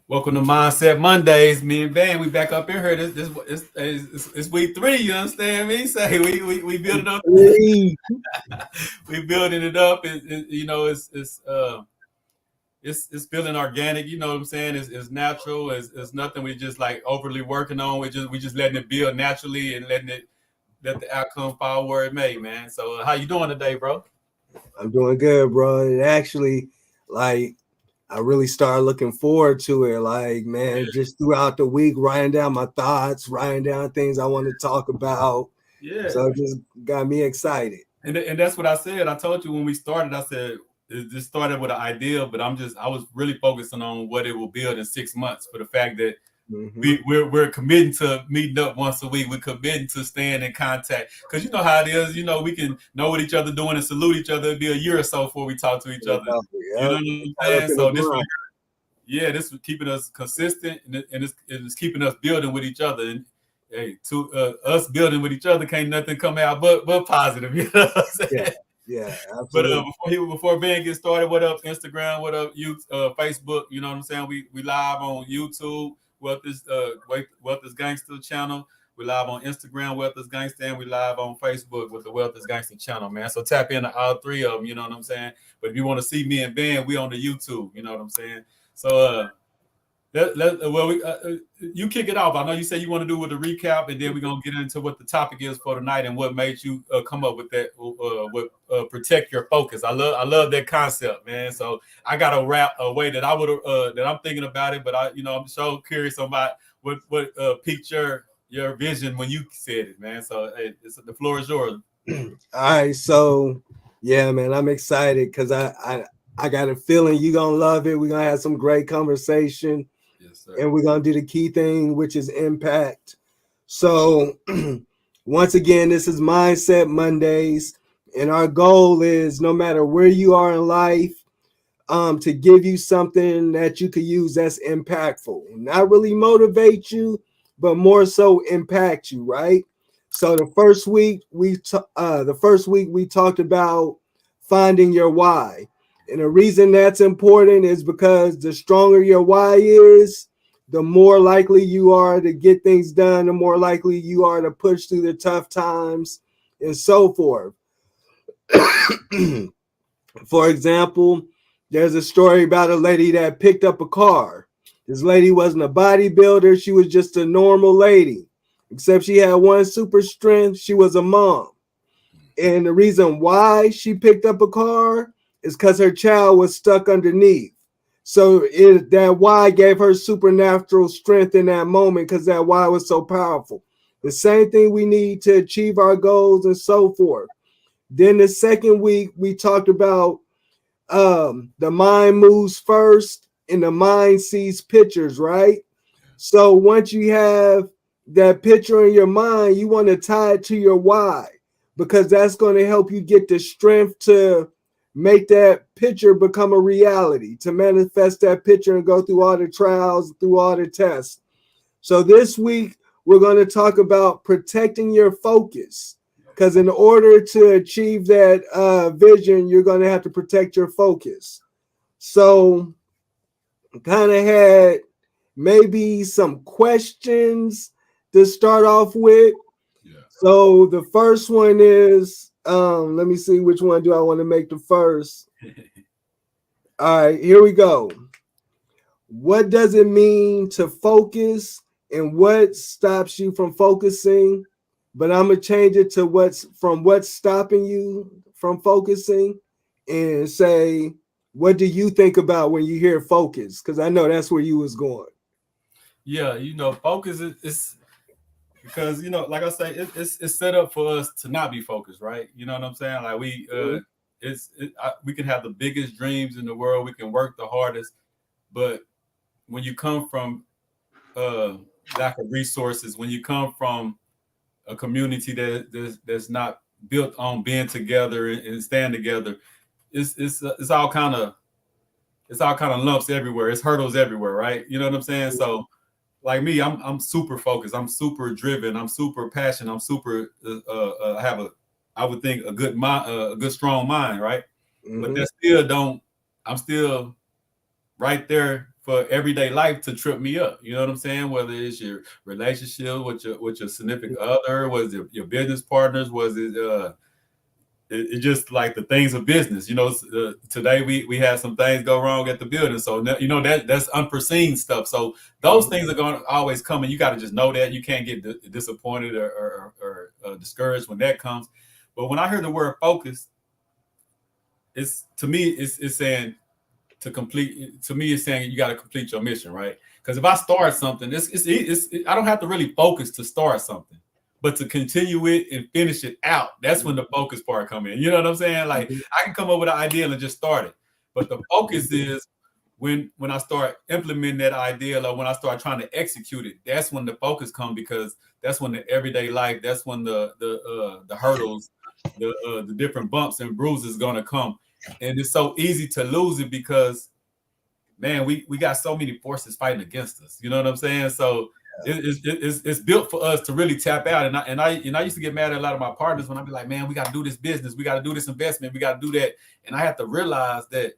Welcome to Mindset Mondays. Me and Van, we back up in here. It's week three. You understand me? Say we building up. Hey, We building it up. It's feeling organic. You know what I'm saying? It's natural. It's nothing we just like overly working on. We just letting it build naturally and let the outcome fall where it may, man. So how you doing today, bro? I'm doing good, bro. And actually, like, I really started looking forward to it. Like, man, just throughout the week, writing down my thoughts, writing down things I want to talk about. Yeah. So it just got me excited. And that's what I said. I told you when we started. I said it just started with an idea, but I was really focusing on what it will build in 6 months. For the fact that Hmm. we're committing to meeting up once a week. We're committing to staying in contact because you know how it is. You know we can know what each other doing and salute each other. It'll be a year or so before we talk to each other. You know Yep. what I'm Caught saying? up in So the this really, grind. yeah, this was keeping us consistent and it's keeping us building with each other. And hey, to us building with each other, can't nothing come out but positive. You know what I'm Yeah. saying? Yeah. But Absolutely. before Ben gets started, what up Instagram? What up you Facebook? You know what I'm saying? We live on YouTube. Wealth is Gangster channel. We live on Instagram, Wealth is Gangster, and we live on Facebook with the Wealth is Gangster channel, man. So tap into all three of them. You know what I'm saying? But if you want to see me and Ben, we on the YouTube. You know what I'm saying? So you kick it off. I know you say you want to do with the recap, and then we're gonna get into what the topic is for tonight and what made you come up with that. Protect your focus. I love that concept, man. So I got a wrap a way that I would that I'm thinking about it, but I'm so curious about what piqued your vision when you said it, man. So hey, the floor is yours. All right. So, yeah, man, I'm excited because I got a feeling you're going to love it. We're going to have some great conversation Yes, sir. and we're going to do the key thing, which is impact. So, once again, this is Mindset Mondays, and our goal is no matter where you are in life, to give you something that you could use that's impactful, not really motivate you, but more so impact you, right? So the first week we talked about finding your why, and the reason that's important is because the stronger your why is, the more likely you are to get things done, the more likely you are to push through the tough times, and so forth. For example, there's a story about a lady that picked up a car. This lady wasn't a bodybuilder, she was just a normal lady. Except she had one super strength, she was a mom. And the reason why she picked up a car is because her child was stuck underneath. So that why gave her supernatural strength in that moment because that why was so powerful. The same thing we need to achieve our goals and so forth. Then the second week, we talked about the mind moves first and the mind sees pictures, right? So once you have that picture in your mind, you want to tie it to your why because that's going to help you get the strength to make that picture become a reality, to manifest that picture and go through all the trials, through all the tests. So this week, we're going to talk about protecting your focus. Because in order to achieve that vision, you're going to have to protect your focus. So, kind of had maybe some questions to start off with. Yeah. So, the first one is let me see which one do I want to make the first. All right, here we go. What does it mean to focus and what stops you from focusing? But I'm gonna change it to what's stopping you from focusing and say, what do you think about when you hear focus? Because I know that's where you was going. Yeah, focus is because like I say, it's set up for us to not be focused, right? You know what I'm saying? Like we can have the biggest dreams in the world, we can work the hardest, but when you come from uh, lack of resources, when you come from a community that's not built on being together and stand together, it's all kind of lumps everywhere. It's hurdles everywhere, right? You know what I'm saying? So like me, I'm super focused. I'm super driven. I'm super passionate. I'm super have a I would think a good mind, a good strong mind, right? But Mm-hmm. that still don't. I'm still right there for everyday life to trip me up. You know what I'm saying? Whether it's your relationship with your significant other, was it your business partners, was it just like the things of business. You know, today we had some things go wrong at the building, so you know that's unforeseen stuff. So those things are going to always come, and you got to just know that you can't get disappointed or discouraged when that comes. But when I hear the word focus, it's to me it's saying to complete. To me, it's saying you got to complete your mission, right? Because if I start something, I don't have to really focus to start something, but to continue it and finish it out, that's when the focus part come in. You know what I'm saying? Like I can come up with an idea and just start it, but the focus is when I start implementing that idea, or when I start trying to execute it. That's when the focus comes, because that's when the everyday life, that's when the hurdles, the different bumps and bruises gonna come, and it's so easy to lose it because man, we got so many forces fighting against us. You know what I'm saying? So it's built for us to really tap out. And I used to get mad at a lot of my partners when I'd be like, man, we got to do this business, we got to do this investment, we got to do that. And I have to realize that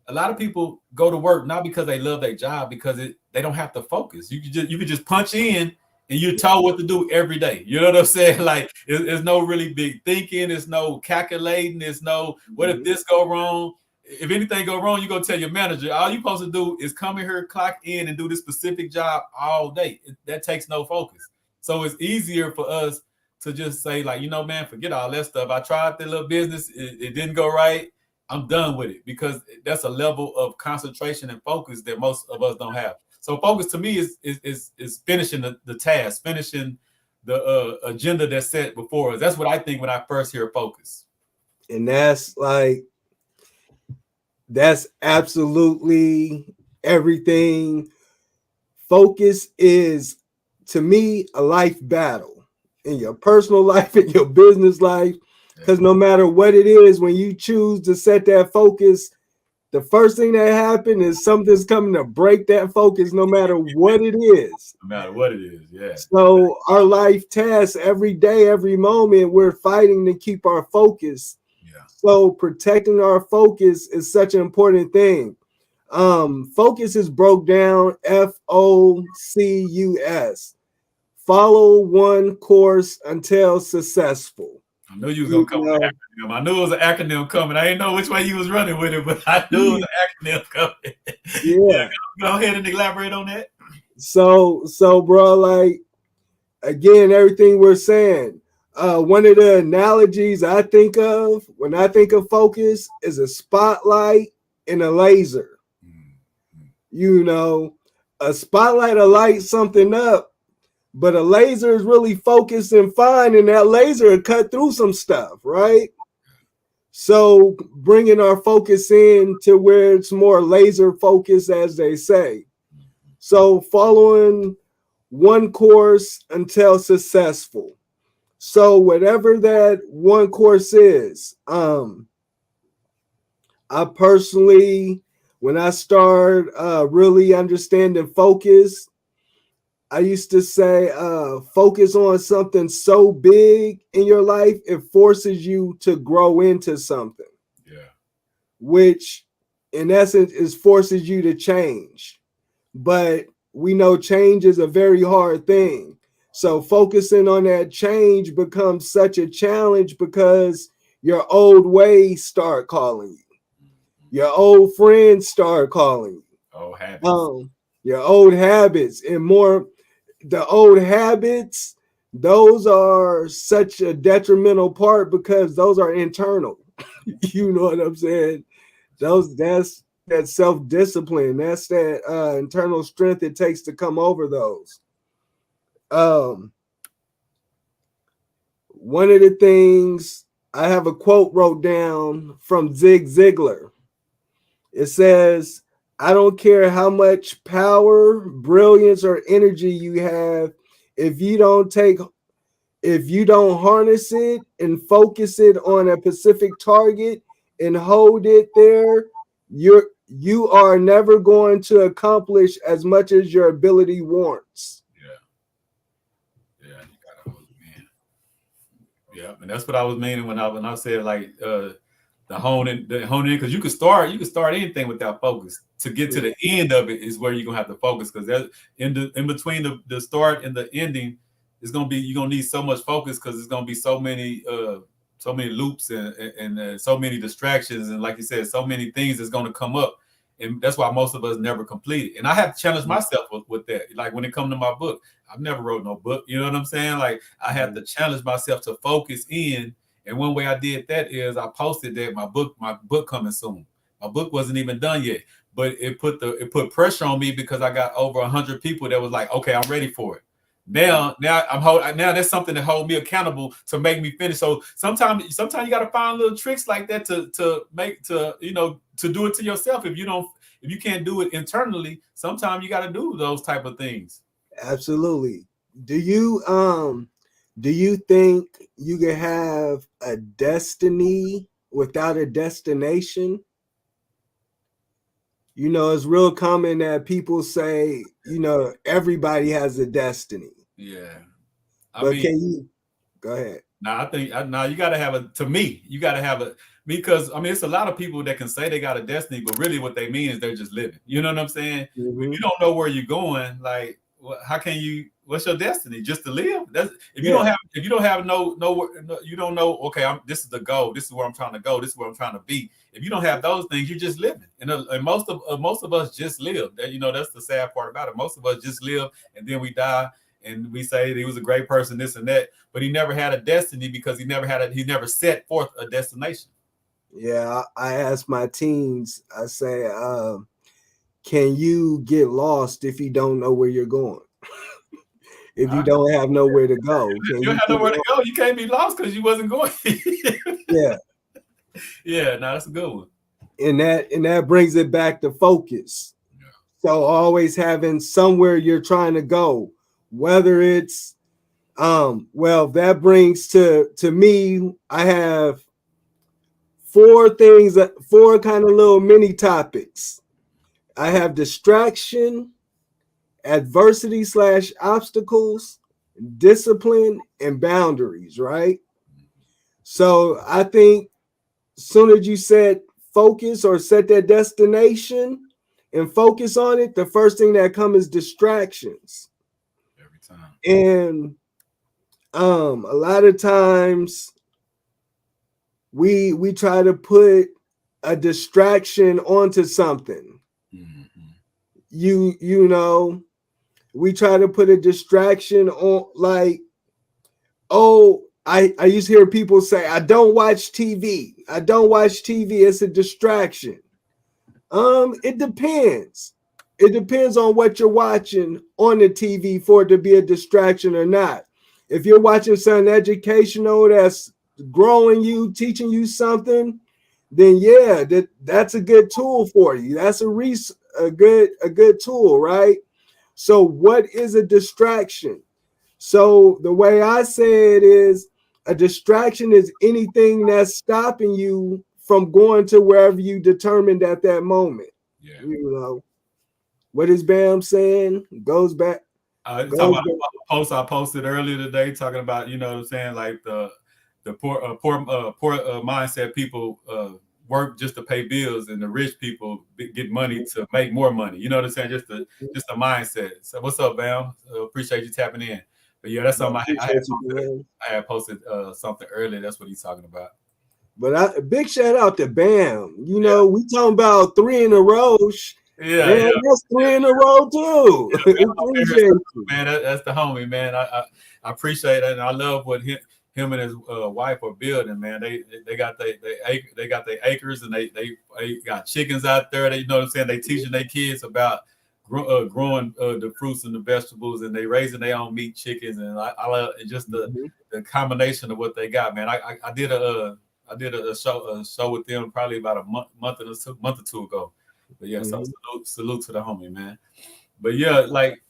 a lot of people go to work not because they love their job, because they don't have to focus. You could just punch in and you're told what to do every day. You know what I'm saying? Like there's no really big thinking, there's no calculating, there's no what if this go wrong. If anything go wrong, you're gonna tell your manager. All you're supposed to do is come in here, clock in, and do this specific job all day. That takes no focus. So it's easier for us to just say, like, you know, man, forget all that stuff. I tried that little business, it didn't go right. I'm done with it, because that's a level of concentration and focus that most of us don't have. So focus to me is finishing the task, finishing the agenda that's set before us. That's what I think when I first hear focus. And that's absolutely everything. Focus is, to me, a life battle in your personal life, in your business life. Because no matter what it is, when you choose to set that focus, the first thing that happens is something's coming to break that focus, no matter what it is. No matter what it is, yeah. So our life tasks every day, every moment, we're fighting to keep our focus. Yeah. So protecting our focus is such an important thing. Focus is broke down F.O.C.U.S. Follow one course until successful. I knew you was gonna come with an acronym. I knew it was an acronym coming. I didn't know which way you was running with it, but I knew it was an acronym coming. Yeah. Go ahead and elaborate on that. So bro, like again, everything we're saying. One of the analogies I think of when I think of focus is a spotlight and a laser. You know, a spotlight will light something up, but a laser is really focused and fine, and that laser will cut through some stuff, right? So bringing our focus in to where it's more laser focused, as they say. So following one course until successful. So whatever that one course is, I personally, when I start really understanding focus, I used to say focus on something so big in your life, it forces you to grow into something. Yeah. Which in essence is forces you to change. But we know change is a very hard thing. So focusing on that change becomes such a challenge because your old ways start calling you. Your old friends start calling you. Old habits. Your old habits, and more the old habits, those are such a detrimental part because those are internal. You know what I'm saying? That's that self-discipline. That's that internal strength it takes to come over those. One of the things I have a quote wrote down from Zig Ziglar. It says, I don't care how much power, brilliance, or energy you have, if you don't take if you don't harness it and focus it on a specific target and hold it there, you are never going to accomplish as much as your ability warrants. Yeah. Yeah, you gotta hold it, man. Yeah, and that's what I was meaning when I said like the hone in, because you can start anything without focus. To get to the end of it is where you're gonna have to focus, because there's in between the start and the ending, it's gonna be, you're gonna need so much focus, because it's gonna be so many loops and so many distractions, and like you said, so many things that's gonna come up, and that's why most of us never complete it. And I have to challenge myself with that. Like when it comes to my book, I've never wrote no book. You know what I'm saying? Like I have to challenge myself to focus in. And one way I did that is I posted that my book coming soon. My book wasn't even done yet, but it put pressure on me, because I got over 100 people that was like, okay, I'm ready for it. Now that's something to hold me accountable to make me finish. So sometimes you got to find little tricks like that to make to to do it to yourself. If you can't do it internally, sometimes you got to do those type of things. Absolutely. Do you think you can have a destiny without a destination? It's real common that people say, everybody has a destiny. Yeah, I But mean, can you go ahead? now I think now you got to have a. To me, you got to have a, because I mean it's a lot of people that can say they got a destiny, but really what they mean is they're just living. You know what I'm saying? If you Hmm. don't know where you're going, like how can you? What's your destiny? Just to live? That's Yeah, if you don't have no you don't know. Okay, this is the goal. This is where I'm trying to go. This is where I'm trying to be. If you don't have those things, you're just living. And most of us just live. That's the sad part about it. Most of us just live, and then we die, and we say he was a great person, this and that, but he never had a destiny, because he never set forth a destination. yeah. I ask my teens. I say, can you get lost if you don't know where you're going? If you don't have nowhere to go, can You don't you have get nowhere to lost? go. You can't be lost because you wasn't going. Yeah, Yeah, no, that's a good one. and that brings it back to focus. Yeah. So always having somewhere you're trying to go, whether it's well, that brings to me, I have four kind of little mini topics. I have distraction, adversity slash obstacles, discipline, and boundaries, right? So I think soon as you set focus or set that destination and focus on it, the first thing that comes is distractions. Every time. And a lot of times we try to put a distraction onto something. Mm-hmm. You know, we try to put a distraction on, like, oh, I used to hear people say, I don't watch TV. I don't watch TV. It's a distraction. It depends. It depends on what you're watching on the TV for it to be a distraction or not. If you're watching something educational that's growing you, teaching you something, then yeah, that's a good tool for you. That's a good tool, right? So what is a distraction? So the way I say it is, a distraction is anything that's stopping you from going to wherever you determined at that moment. Yeah. You know what is Bam saying? Talking Goes about back. a post I posted earlier today, talking about, what I'm saying, like the poor mindset people work just to pay bills, and the rich people get money to make more money. You know what I'm saying? Just a mindset. So what's up, Bam? Appreciate you tapping in. But yeah, that's I something appreciate you, man. I had posted something earlier. That's what he's talking about. But a big shout out to Bam. Yeah, We talking about three in a row. yeah, Bam, yeah. that's three in a row too. Appreciate you. Man, that's the homie, man. I appreciate it, and I love what him and his wife are building, man. They got they got their acres, and they got chickens out there. They, you know what I'm saying, they teaching their kids about growing the fruits and the vegetables, and they raising their own meat chickens, and I love just Mhm, the combination of what they got, man. I did a show with them probably about a month or two ago. But yeah, so mhm, salute to the homie, man. But yeah, like,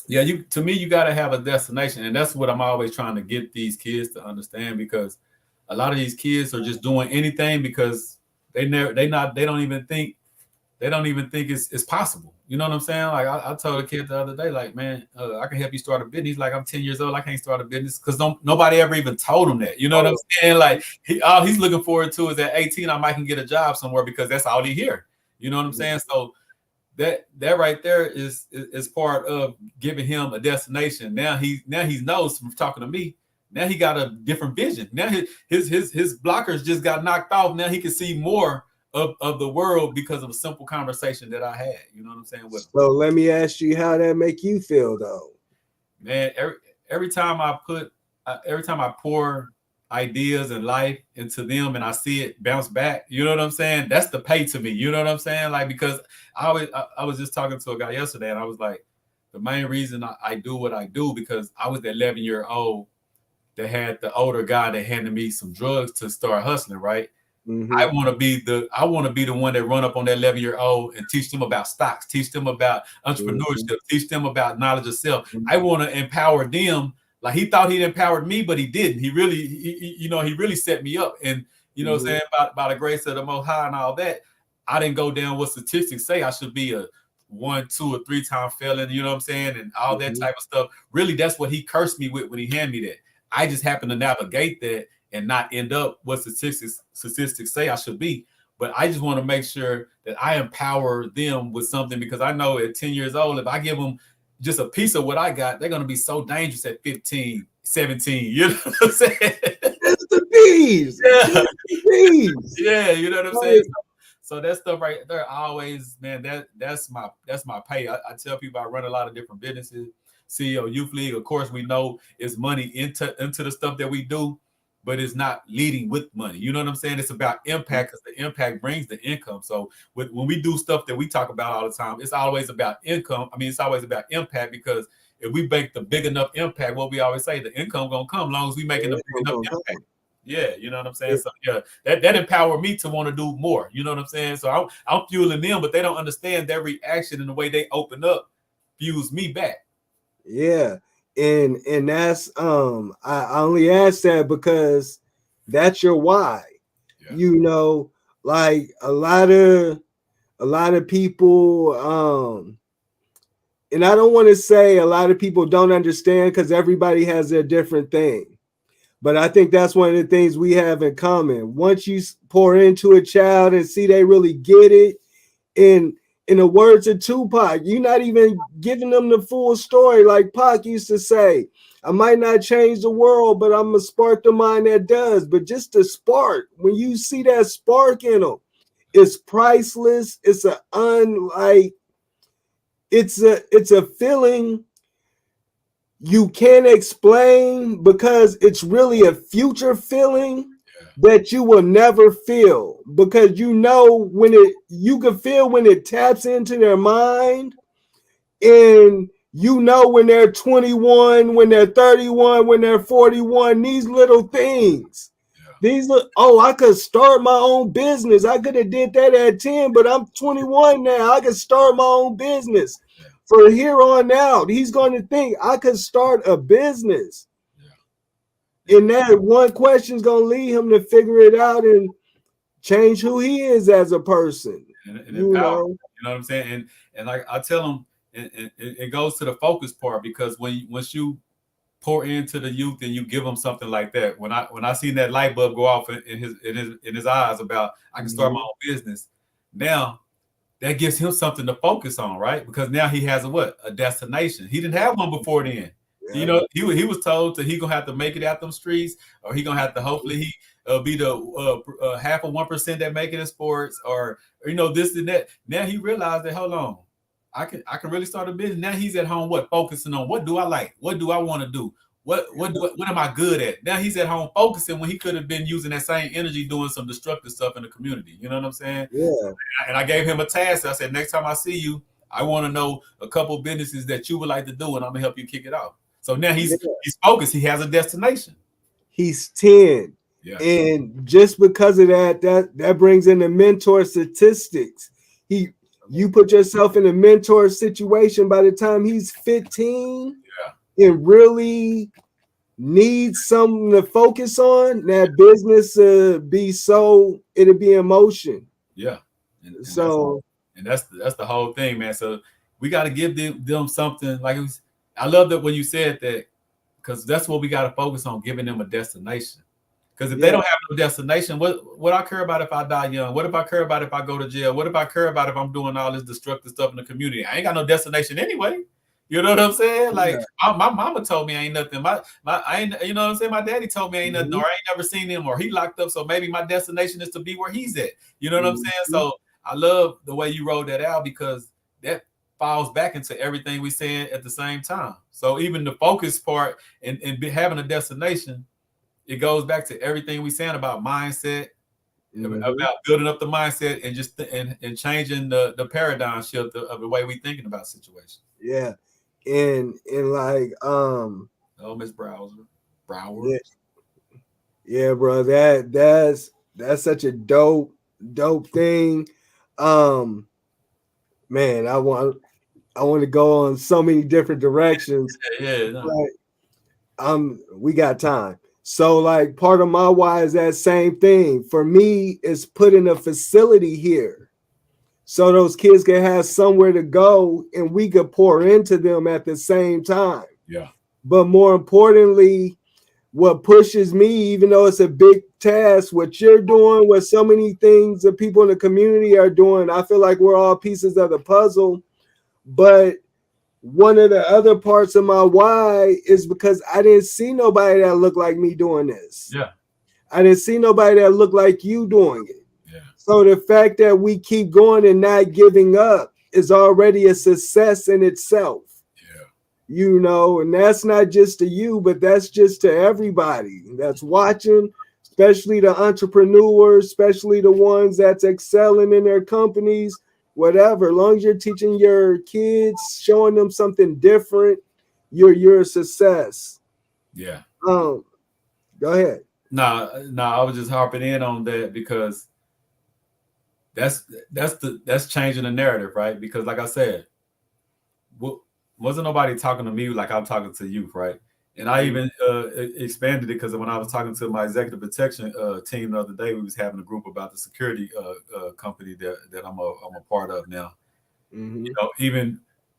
yeah, to me you got to have a destination, and that's what I'm always trying to get these kids to understand, because a lot of these kids are just doing anything because they don't even think they don't even think it's possible. You know what I'm saying? Like I told a kid the other day, like, man, I can help you start a business. He's like, I'm 10 years old, I can't start a business because nobody ever even told him that. You know what I'm saying? Like all he's looking forward to is at 18, I might can get a job somewhere because that's all he hear. You know what I'm saying? So that right there is part of giving him a destination. Now he knows from talking to me. Now he got a different vision. Now his blockers just got knocked off. Now he can see more of the world because of a simple conversation that I had. You know what I'm saying? With him. So let me ask you how that make you feel though. Man, every time I pour ideas and life into them and I see it bounce back, you know what I'm saying? That's the pay to me. You know what I'm saying? Like, because I was just talking to a guy yesterday and I was like, the main reason I do what I do because I was the 11-year-old that had the older guy that handed me some drugs to start hustling, right? Mm-hmm. I want to be the one that run up on that 11-year-old and teach them about stocks, teach them about entrepreneurship, teach them about knowledge of self. I want to empower them. Like he thought he'd empowered me, but he didn't. He really, he really set me up. And you know what I'm saying, by the grace of the Most High and all that, I didn't go down what statistics say I should be a 1, 2, or 3-time felon, you know what I'm saying, and all that type of stuff. Really, that's what he cursed me with when he handed me that. I just happened to navigate that and not end up what statistics say I should be. But I just want to make sure that I empower them with something because I know at 10 years old, if I give them just a piece of what I got, they're going to be so dangerous at 15, 17. You know what I'm saying? That's the bees. Yeah. That's the bees. Yeah, you know what I'm saying? So that stuff right there, always, man, that's my pay. I tell people I run a lot of different businesses. CEO Youth League, of course, we know is money into the stuff that we do, but it's not leading with money. You know what I'm saying? It's about impact because the impact brings the income. So when we do stuff that we talk about all the time, it's always about income. I mean, it's always about impact because if we make the big enough impact, what we always say, the income gonna come as long as we making the big enough impact. Yeah, you know what I'm saying? So yeah, that empowered me to want to do more. You know what I'm saying? So I'm fueling them, but they don't understand their reaction and the way they open up fuels me back. Yeah. And that's I only ask that because that's your why. Yeah. You know, like a lot of people and I don't want to say a lot of people don't understand because everybody has their different thing. But I think that's one of the things we have in common. Once you pour into a child and see they really get it, in the words of Tupac, you're not even giving them the full story. Like Pac used to say, I might not change the world, but I'm going to spark the mind that does. But just the spark, when you see that spark in them, it's priceless. It's it's a feeling you can't explain because it's really a future feeling that you will never feel because you can feel when it taps into their mind and you know when they're 21, when they're 31, when they're 41, these little things. These I could start my own business. I could have did that at 10, but I'm 21 now. I could start my own business. For here on out, he's going to think I could start a business. And that one question is going to lead him to figure it out and change who he is as a person. And you know what I'm saying? And like I tell him, it goes to the focus part because once you pour into the youth and you give them something like that, when I seen that light bulb go off in his eyes about I can start my own business, now that gives him something to focus on, right? Because now he has a destination. He didn't have one before then. You know, he was told that he gonna have to make it out them streets, or he gonna have to hopefully he be the half of 1% that make it in sports, or this and that. Now he realized that hold on, I can really start a business. Now he's at home, focusing on what do I like, what do I want to do, what am I good at? Now he's at home focusing when he could have been using that same energy doing some destructive stuff in the community. You know what I'm saying? Yeah. And I gave him a task. I said, next time I see you, I want to know a couple businesses that you would like to do, and I'm gonna help you kick it off. So now he's focused. He has a destination. He's 10. Yeah. And just because of that brings in the mentor statistics. You put yourself in a mentor situation by the time he's 15 and really needs something to focus on, that business it'll be in motion. Yeah. So And that's the whole thing, man. So we got to give them something. Like it was, I love that when you said that, because that's what we got to focus on, giving them a destination. Because if they Yeah. don't have no destination, what I care about if I die young? What if I care about if I go to jail? What if I care about if I'm doing all this destructive stuff in the community? I ain't got no destination anyway. You know what I'm saying? Like Yeah. my mama told me I ain't nothing. My I ain't, you know what I'm saying? My daddy told me I ain't nothing, or Mhm. I ain't never seen him, or he locked up. So maybe my destination is to be where he's at. You know what I'm saying? Mhm. So I love the way you wrote that out, because that falls back into everything we saying at the same time. So even the focus part and having a destination, it goes back to everything we saying about mindset, Mhm. about building up the mindset, and just and changing the paradigm shift of the way we thinking about situations. Yeah. And like Oh, Miss Browser, yeah, Browers. yeah, bro. That's such a dope thing. Um man, I want to go on so many different directions, Yeah, yeah, no. but we got time. So like part of my why is that same thing. For me, is putting a facility here so those kids can have somewhere to go and we could pour into them at the same time. Yeah, But more importantly, what pushes me, even though it's a big task, what you're doing, what so many things that people in the community are doing, I feel like we're all pieces of the puzzle. But one of the other parts of my why is because I didn't see nobody that looked like me doing this. yeah, I didn't see nobody that looked like you doing it. yeah, So the fact that we keep going and not giving up is already a success in itself. yeah, And that's not just to you, but that's just to everybody that's watching, especially the entrepreneurs, especially the ones that's excelling in their companies, whatever. As long as you're teaching your kids, showing them something different, you're a success. yeah. Um, Go ahead. Nah. I was just harping in on that because that's that's changing the narrative, right? Because like I said, wasn't nobody talking to me like I'm talking to you, right? And I Mhm, even expanded it because when I was talking to my executive protection team the other day, we was having a group about the security company that I'm a part of now. You mhm, know,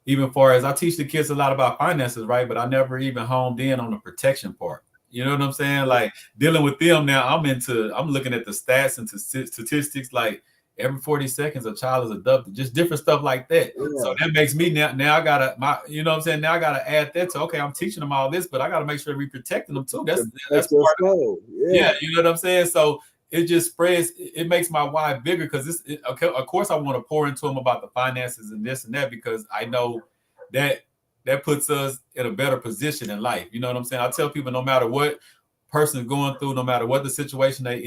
even far as I teach the kids a lot about finances, right? But I never even homed in on the protection part. You know what I'm saying? Like dealing with them now, I'm looking at the stats and statistics like every 40 seconds a child is abducted, just different stuff like that. So yeah, that makes me now I gotta you know what I'm saying? Now I gotta add that to okay, I'm teaching them all this, but I gotta make sure we protecting them too. to That's protect your part of soul. yeah, Yeah. you know what I'm saying? So it just spreads. It makes my why bigger because okay, of course, I want to pour into them about the finances and this and that because I know that that puts us in a better position in life. You know what I'm saying? I tell people no matter what person's going through, no matter what the situation they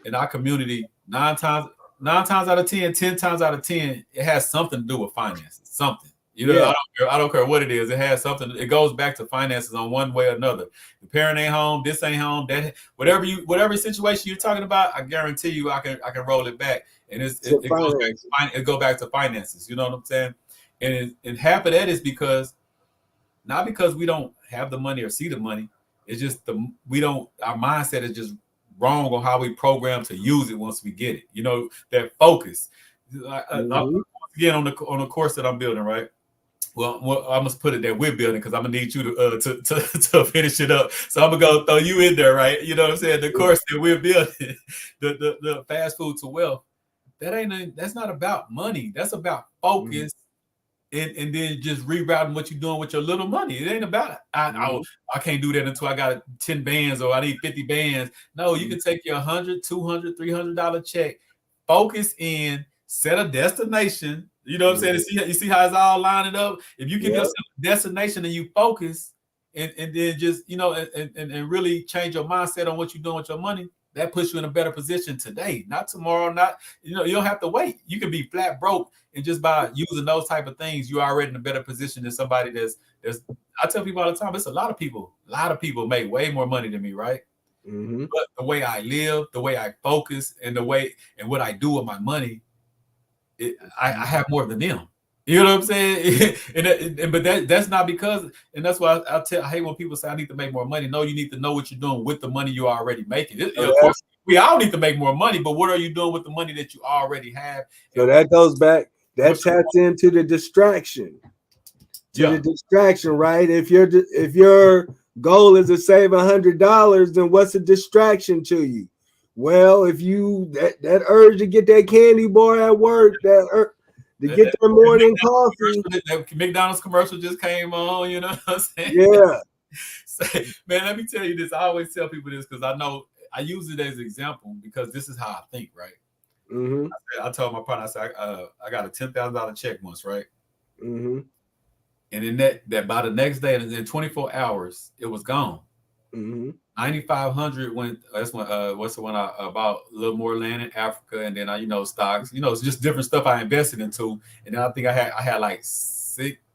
in our community, nine times out of 10, 10 times out of 10, it has something to do with finances. Something. You know, Yeah. I don't care what it is. It has something. It goes back to finances on one way or another. The parent ain't home. This ain't home. That whatever situation you're talking about, I guarantee you, I can roll it back, and To it goes back finance. to it go back to finances. You know what I'm saying? And half of that is because not because we don't have the money or see the money. It's just we don't. Our mindset is just wrong on how we program to use it once we get it. You know that focus. Mhm. Again on the course that I'm building, right? Well, I must put it that we're building because I'm gonna need you to finish it up. So I'm gonna go throw you in there, right? You know what I'm saying? The course that we're building, the fast food to wealth. That's not about money. That's about Mhm. focus and then just rerouting what you're doing with your little money. It ain't about Mhm. I can't do that until I got 10 bands or I need 50 bands. No, you Mhm. can take your 100, 200, $300 check, focus in, set a destination. You know what I'm saying? Mhm. You see how it's all lining up? If you give Yep. yourself a destination and you focus and then just, and really change your mindset on what you're doing with your money, that puts you in a better position today, not tomorrow, not, you don't have to wait. You can be flat broke and just by using those type of things, you're already in a better position than somebody that's I tell people all the time, it's a lot of people make way more money than me, right? Mhm. But the way I live, the way I focus, and the way and what I do with my money, I have more than them. You know what I'm saying? But that's not because, and that's why I hate when people say I need to make more money. No, you need to know what you're doing with the money you're already making. So Of that course, we all need to make more money, but what are you doing with the money that you already have? so And that goes back. That taps into the distraction. Yeah. Right? If your goal is to save $100, then what's a distraction to you? Well, if you that urge to get that candy bar at work, to get that morning coffee. That McDonald's commercial just came on, you know what I'm saying? Yeah. Man, let me tell you this. I always tell people this because I know I use it as an example because this is how I think, right? Mm-hmm. I told my partner, I said, I got a $10,000 check once, right? Mm-hmm. And in that by the next day, in 24 hours, it was gone. Mm-hmm. 9,500 went. That's when what's the one I bought a little more land in Africa, and then stocks. It's just different stuff I invested into, and then I think I had like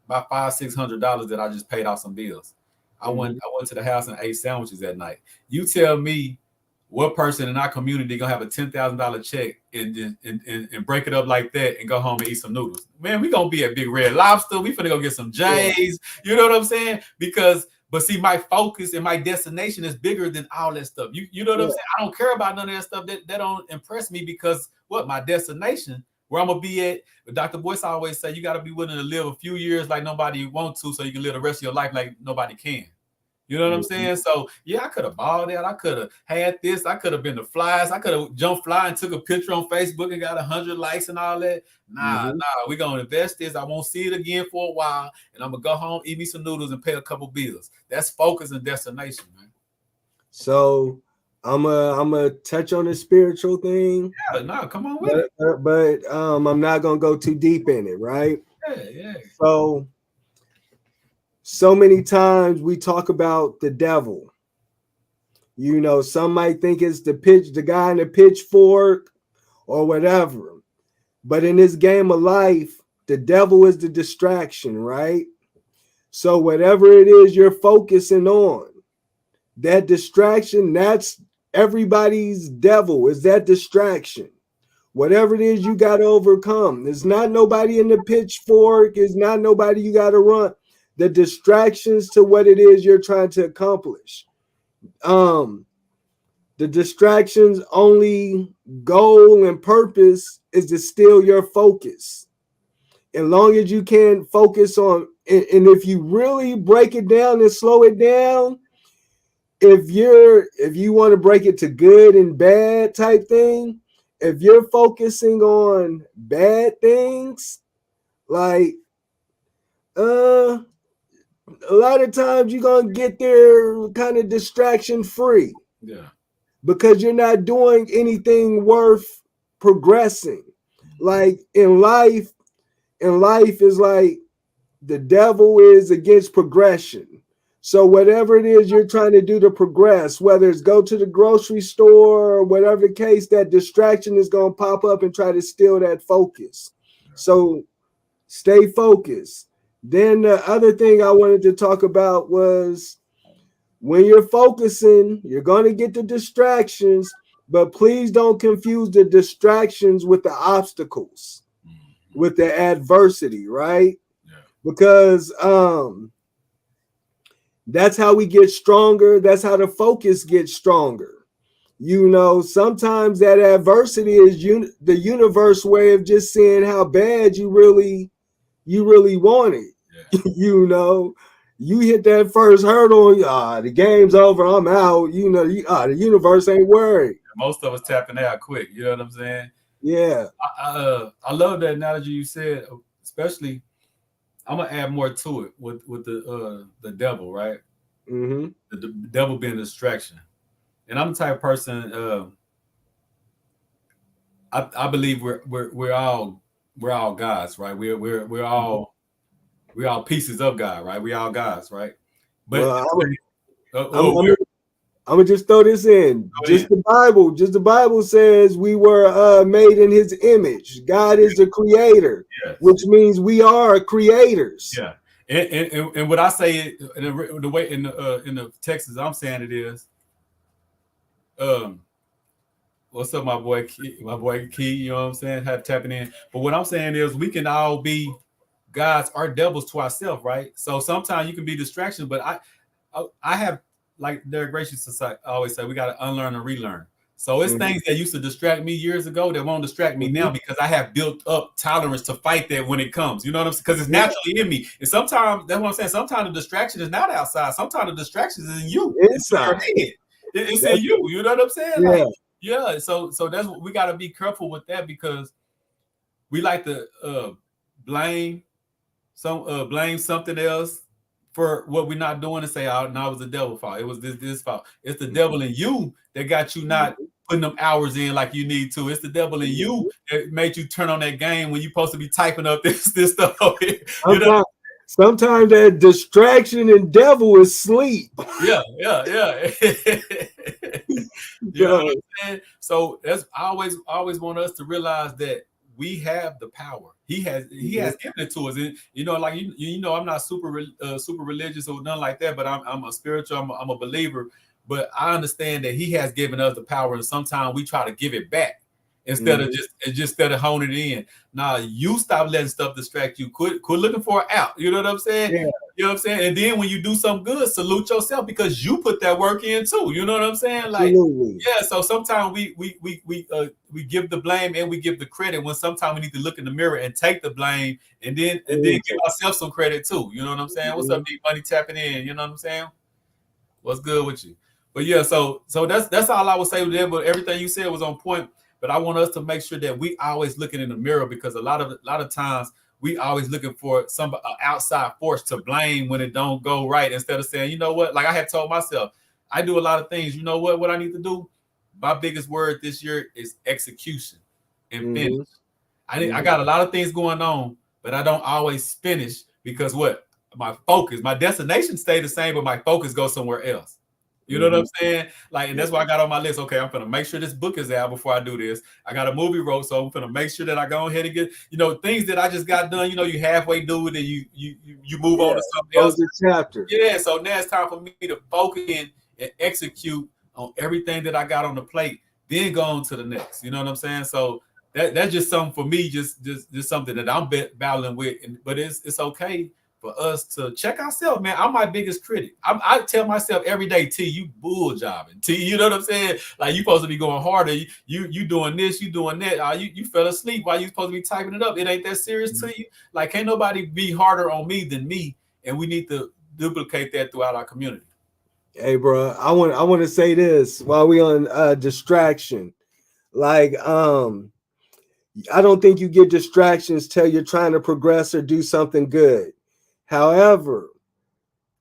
about $500-600 that I just paid off some bills. I went to the house and ate sandwiches that night. You tell me what person in our community gonna have a $10,000 check and break it up like that and go home and eat some noodles? Man, we gonna be at Big Red Lobster. We finna go get some J's. You know what I'm saying? But see, my focus and my destination is bigger than all that stuff. You know what I'm saying? I don't care about none of that stuff. That don't impress me because my destination, where I'm gonna be at. But Dr. Boyce always say you got to be willing to live a few years like nobody wants to, so you can live the rest of your life like nobody can. You know what I'm saying? So yeah, I could have balled out. I could have had this. I could have been the flies. I could have jumped fly and took a picture on Facebook and got 100 likes and all that. Nah, we're gonna invest this. I won't see it again for a while, and I'm gonna go home, eat me some noodles, and pay a couple bills. That's focus and destination, man. So I'm a touch on the spiritual thing. Yeah, no, come on with it. But I'm not gonna go too deep in it, right? Yeah. So many times we talk about the devil. Some might think it's the guy in the pitchfork or whatever. But in this game of life, the devil is the distraction, right? So whatever it is you're focusing on, that distraction, that's everybody's devil, is that distraction. Whatever it is you got to overcome. There's not nobody in the pitchfork. It's not nobody you got to run. The distractions to what it is you're trying to accomplish. The distractions' only goal and purpose is to steal your focus. As long as you can focus on, and if you really break it down and slow it down, if you want to break it to good and bad type thing, if you're focusing on bad things, like a lot of times you're gonna get there kind of distraction free. Yeah. Because you're not doing anything worth progressing. Like in life is like the devil is against progression. So whatever it is you're trying to do to progress, whether it's go to the grocery store or whatever the case, that distraction is going to pop up and try to steal that focus. So stay focused. Then the other thing I wanted to talk about was when you're focusing, you're going to get the distractions, but please don't confuse the distractions with the obstacles, with the adversity, right? Yeah. Because that's how we get stronger. That's how the focus gets stronger. Sometimes that adversity is the universe way of just seeing how bad you really want it. Yeah. You hit that first hurdle, the game's over, I'm out. The universe ain't worried. Most of us tapping out quick. You know what I'm saying? Yeah. I love that analogy you said, especially. I'm gonna add more to it with the devil, right? Mm-hmm. The devil being a distraction, and I'm the type of person. I believe we're all gods, right? We're all pieces of God, right? We all gods, right? But I'm gonna just throw this in. The Bible says we were made in His image. God is the creator, which means we are creators. Yeah, and what I say the way in the text I'm saying it is, what's up, my boy Key? You know what I'm saying? Tapping in. But what I'm saying is we can all be gods or devils to ourselves, right? So sometimes you can be distraction, but I have, like Derek Gracious always say, we got to unlearn and relearn. So it's things that used to distract me years ago that won't distract me now because I have built up tolerance to fight that when it comes. You know what I'm saying? Because it's naturally in me. And sometimes that's what I'm saying. Sometimes the distraction is not outside. Sometimes the distraction is in you. It's in your Inside. head. It's That's in you. You know what I'm saying? yeah. Like, yeah. So that's what we got to be careful with that because we like to blame blame something else for what we're not doing and say, "Oh, no, it was the devil's fault. It was this fault." It's the devil in you that got you not putting them hours in like you need to. It's the devil in you that made you turn on that game when you're supposed to be typing up this stuff. You know? Sometimes that distraction and devil is sleep. Yeah. You know what So, I'm saying? So that's I always want us to realize that we have the power. He has given it to us. And you know, like I'm not super religious or nothing like that, but I'm a spiritual, I'm a believer. But I understand that he has given us the power, and sometimes we try to give it back instead of just instead of honing it in. Now you stop letting stuff distract you. Quit looking for an out. You know what I'm saying? yeah, You know what I'm saying? And then when you do something good, salute yourself because you put that work in too. You know what I'm saying? Like, absolutely. yeah. So sometimes we give the blame and we give the credit when sometimes we need to look in the mirror and take the blame and then give ourselves some credit too. You know what I'm saying? What's up, Deep Money tapping in? You know what I'm saying? What's good with you? But yeah, so that's all I would say with that. But everything you said was on point. But I want us to make sure that we always looking in the mirror because a lot of times we always looking for some outside force to blame when it don't go right instead of saying, you know what? Like I had told myself, I do a lot of things. You know what I need to do? My biggest word this year is execution and finish. I got a lot of things going on, but I don't always finish because what? My destination stay the same, but my focus goes somewhere else. You know what I'm saying? Like, and that's why I got on my list. Okay, I'm gonna make sure this book is out before I do this. I got a movie wrote, so I'm gonna make sure that I go ahead and get, things that I just got done. You halfway do it and you move on to something else. Close the chapter. Yeah, so now it's time for me to focus in and execute on everything that I got on the plate, then go on to the next. You know what I'm saying? So that's just something for me, just something that I'm battling with. But it's okay for us to check ourselves, man. I'm my biggest critic. I tell myself every day, T, you bull jobbing. T, you know what I'm saying? Like you supposed to be going harder. You doing this, you doing that. You fell asleep while you supposed to be typing it up. It ain't that serious to you. Like can't nobody be harder on me than me, and we need to duplicate that throughout our community. Hey, bro, I want to say this while we on distraction. Like, I don't think you get distractions till you're trying to progress or do something good. However,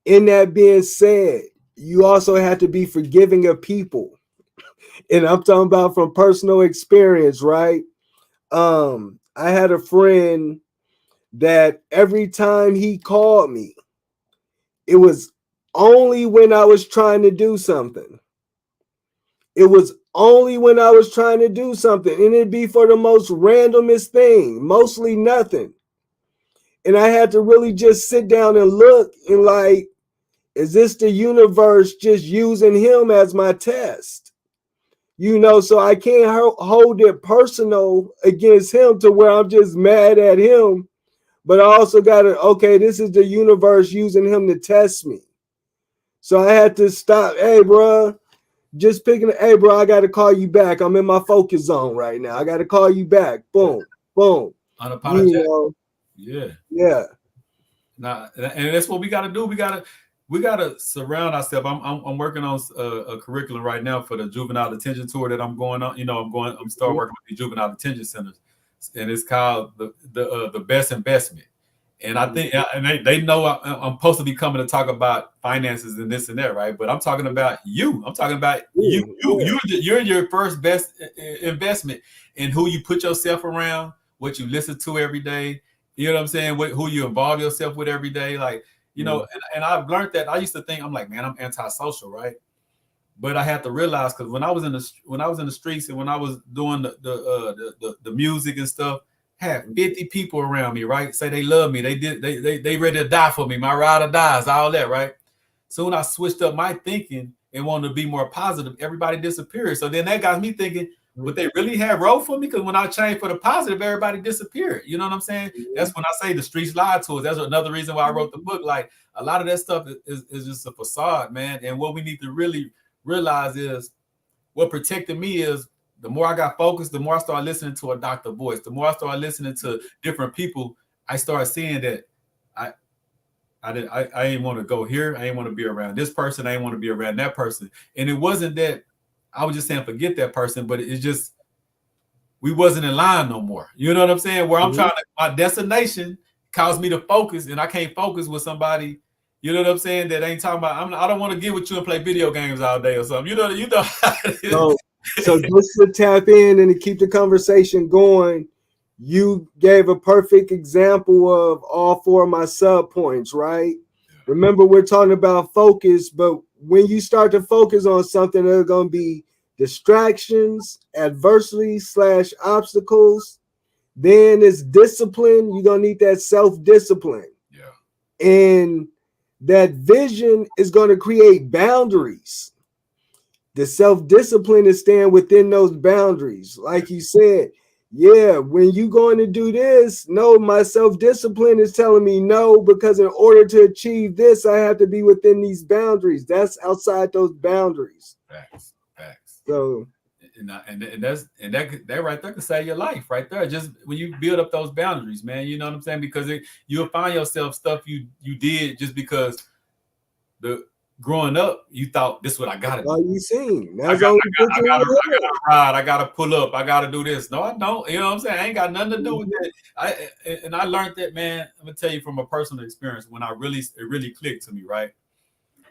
in that being said, you also have to be forgiving of people. And I'm talking about from personal experience, right? I had a friend that every time he called me, it was only when I was trying to do something. It was only when I was trying to do something, and it'd be for the most randomest thing, mostly nothing. And I had to really just sit down and look and like, is this the universe just using him as my test? So I can't hold it personal against him to where I'm just mad at him. But I also got to, okay, this is the universe using him to test me. So I had to stop. Hey, bro, just picking, hey, bro, I got to call you back. I'm in my focus zone right now. I got to call you back. Boom, boom. Unapologetic. Yeah. Yeah. Now, and that's what we got to do. We gotta surround ourselves. I'm working on a curriculum right now for the juvenile detention tour that I'm going on. I'm starting working with the juvenile detention centers, and it's called the best investment. And I think, and they know I'm supposed to be coming to talk about finances and this and that, right? But I'm talking about you. I'm talking about you. You're your first best investment in who you put yourself around, what you listen to every day. You know what I'm saying? Who you involve yourself with every day, like and I've learned that. I used to think I'm like, man, I'm antisocial, right? But I had to realize because when I was in the streets and when I was doing the music and stuff, had 50 people around me, right? Say they love me. They ready to die for me. My ride or dies, all that, right? So when I switched up my thinking and wanted to be more positive, everybody disappeared. So then that got me thinking, would they really have role for me? Because when I changed for the positive, everybody disappeared. You know what I'm saying? That's when I say the streets lied to us. That's another reason why I wrote the book. Like a lot of that stuff is just a facade, man. And what we need to really realize is what protected me is the more I got focused, the more I started listening to a doctor voice, the more I started listening to different people, I started seeing that I I didn't want to go here. I didn't want to be around this person. I didn't want to be around that person. And it wasn't that I was just saying forget that person, but it's just we wasn't in line no more. You know what I'm saying? Where I'm trying to, my destination caused me to focus, and I can't focus with somebody. You know what I'm saying? That ain't talking about. I don't want to get with you and play video games all day or something. You know. So just to tap in and to keep the conversation going, you gave a perfect example of all four of my sub points, right? Remember, we're talking about focus, but when you start to focus on something, there are going to be distractions, adversity / obstacles. Then it's discipline. You're going to need that self-discipline. Yeah. And that vision is going to create boundaries. The self-discipline is staying within those boundaries. Like you said, yeah, when you going to do this, no, my self-discipline is telling me no, because in order to achieve this, I have to be within these boundaries. That's outside those boundaries. Facts. So and that right there could save your life right there. Just when you build up those boundaries, man, you know what I'm saying? Because you'll find yourself stuff you did just because the growing up, you thought this is what I gotta do. All you seen. I gotta ride, I gotta pull up, I gotta do this. No, I don't. You know what I'm saying? I ain't got nothing to do with that. I learned that, man. I'm gonna tell you from a personal experience when it really clicked to me, right?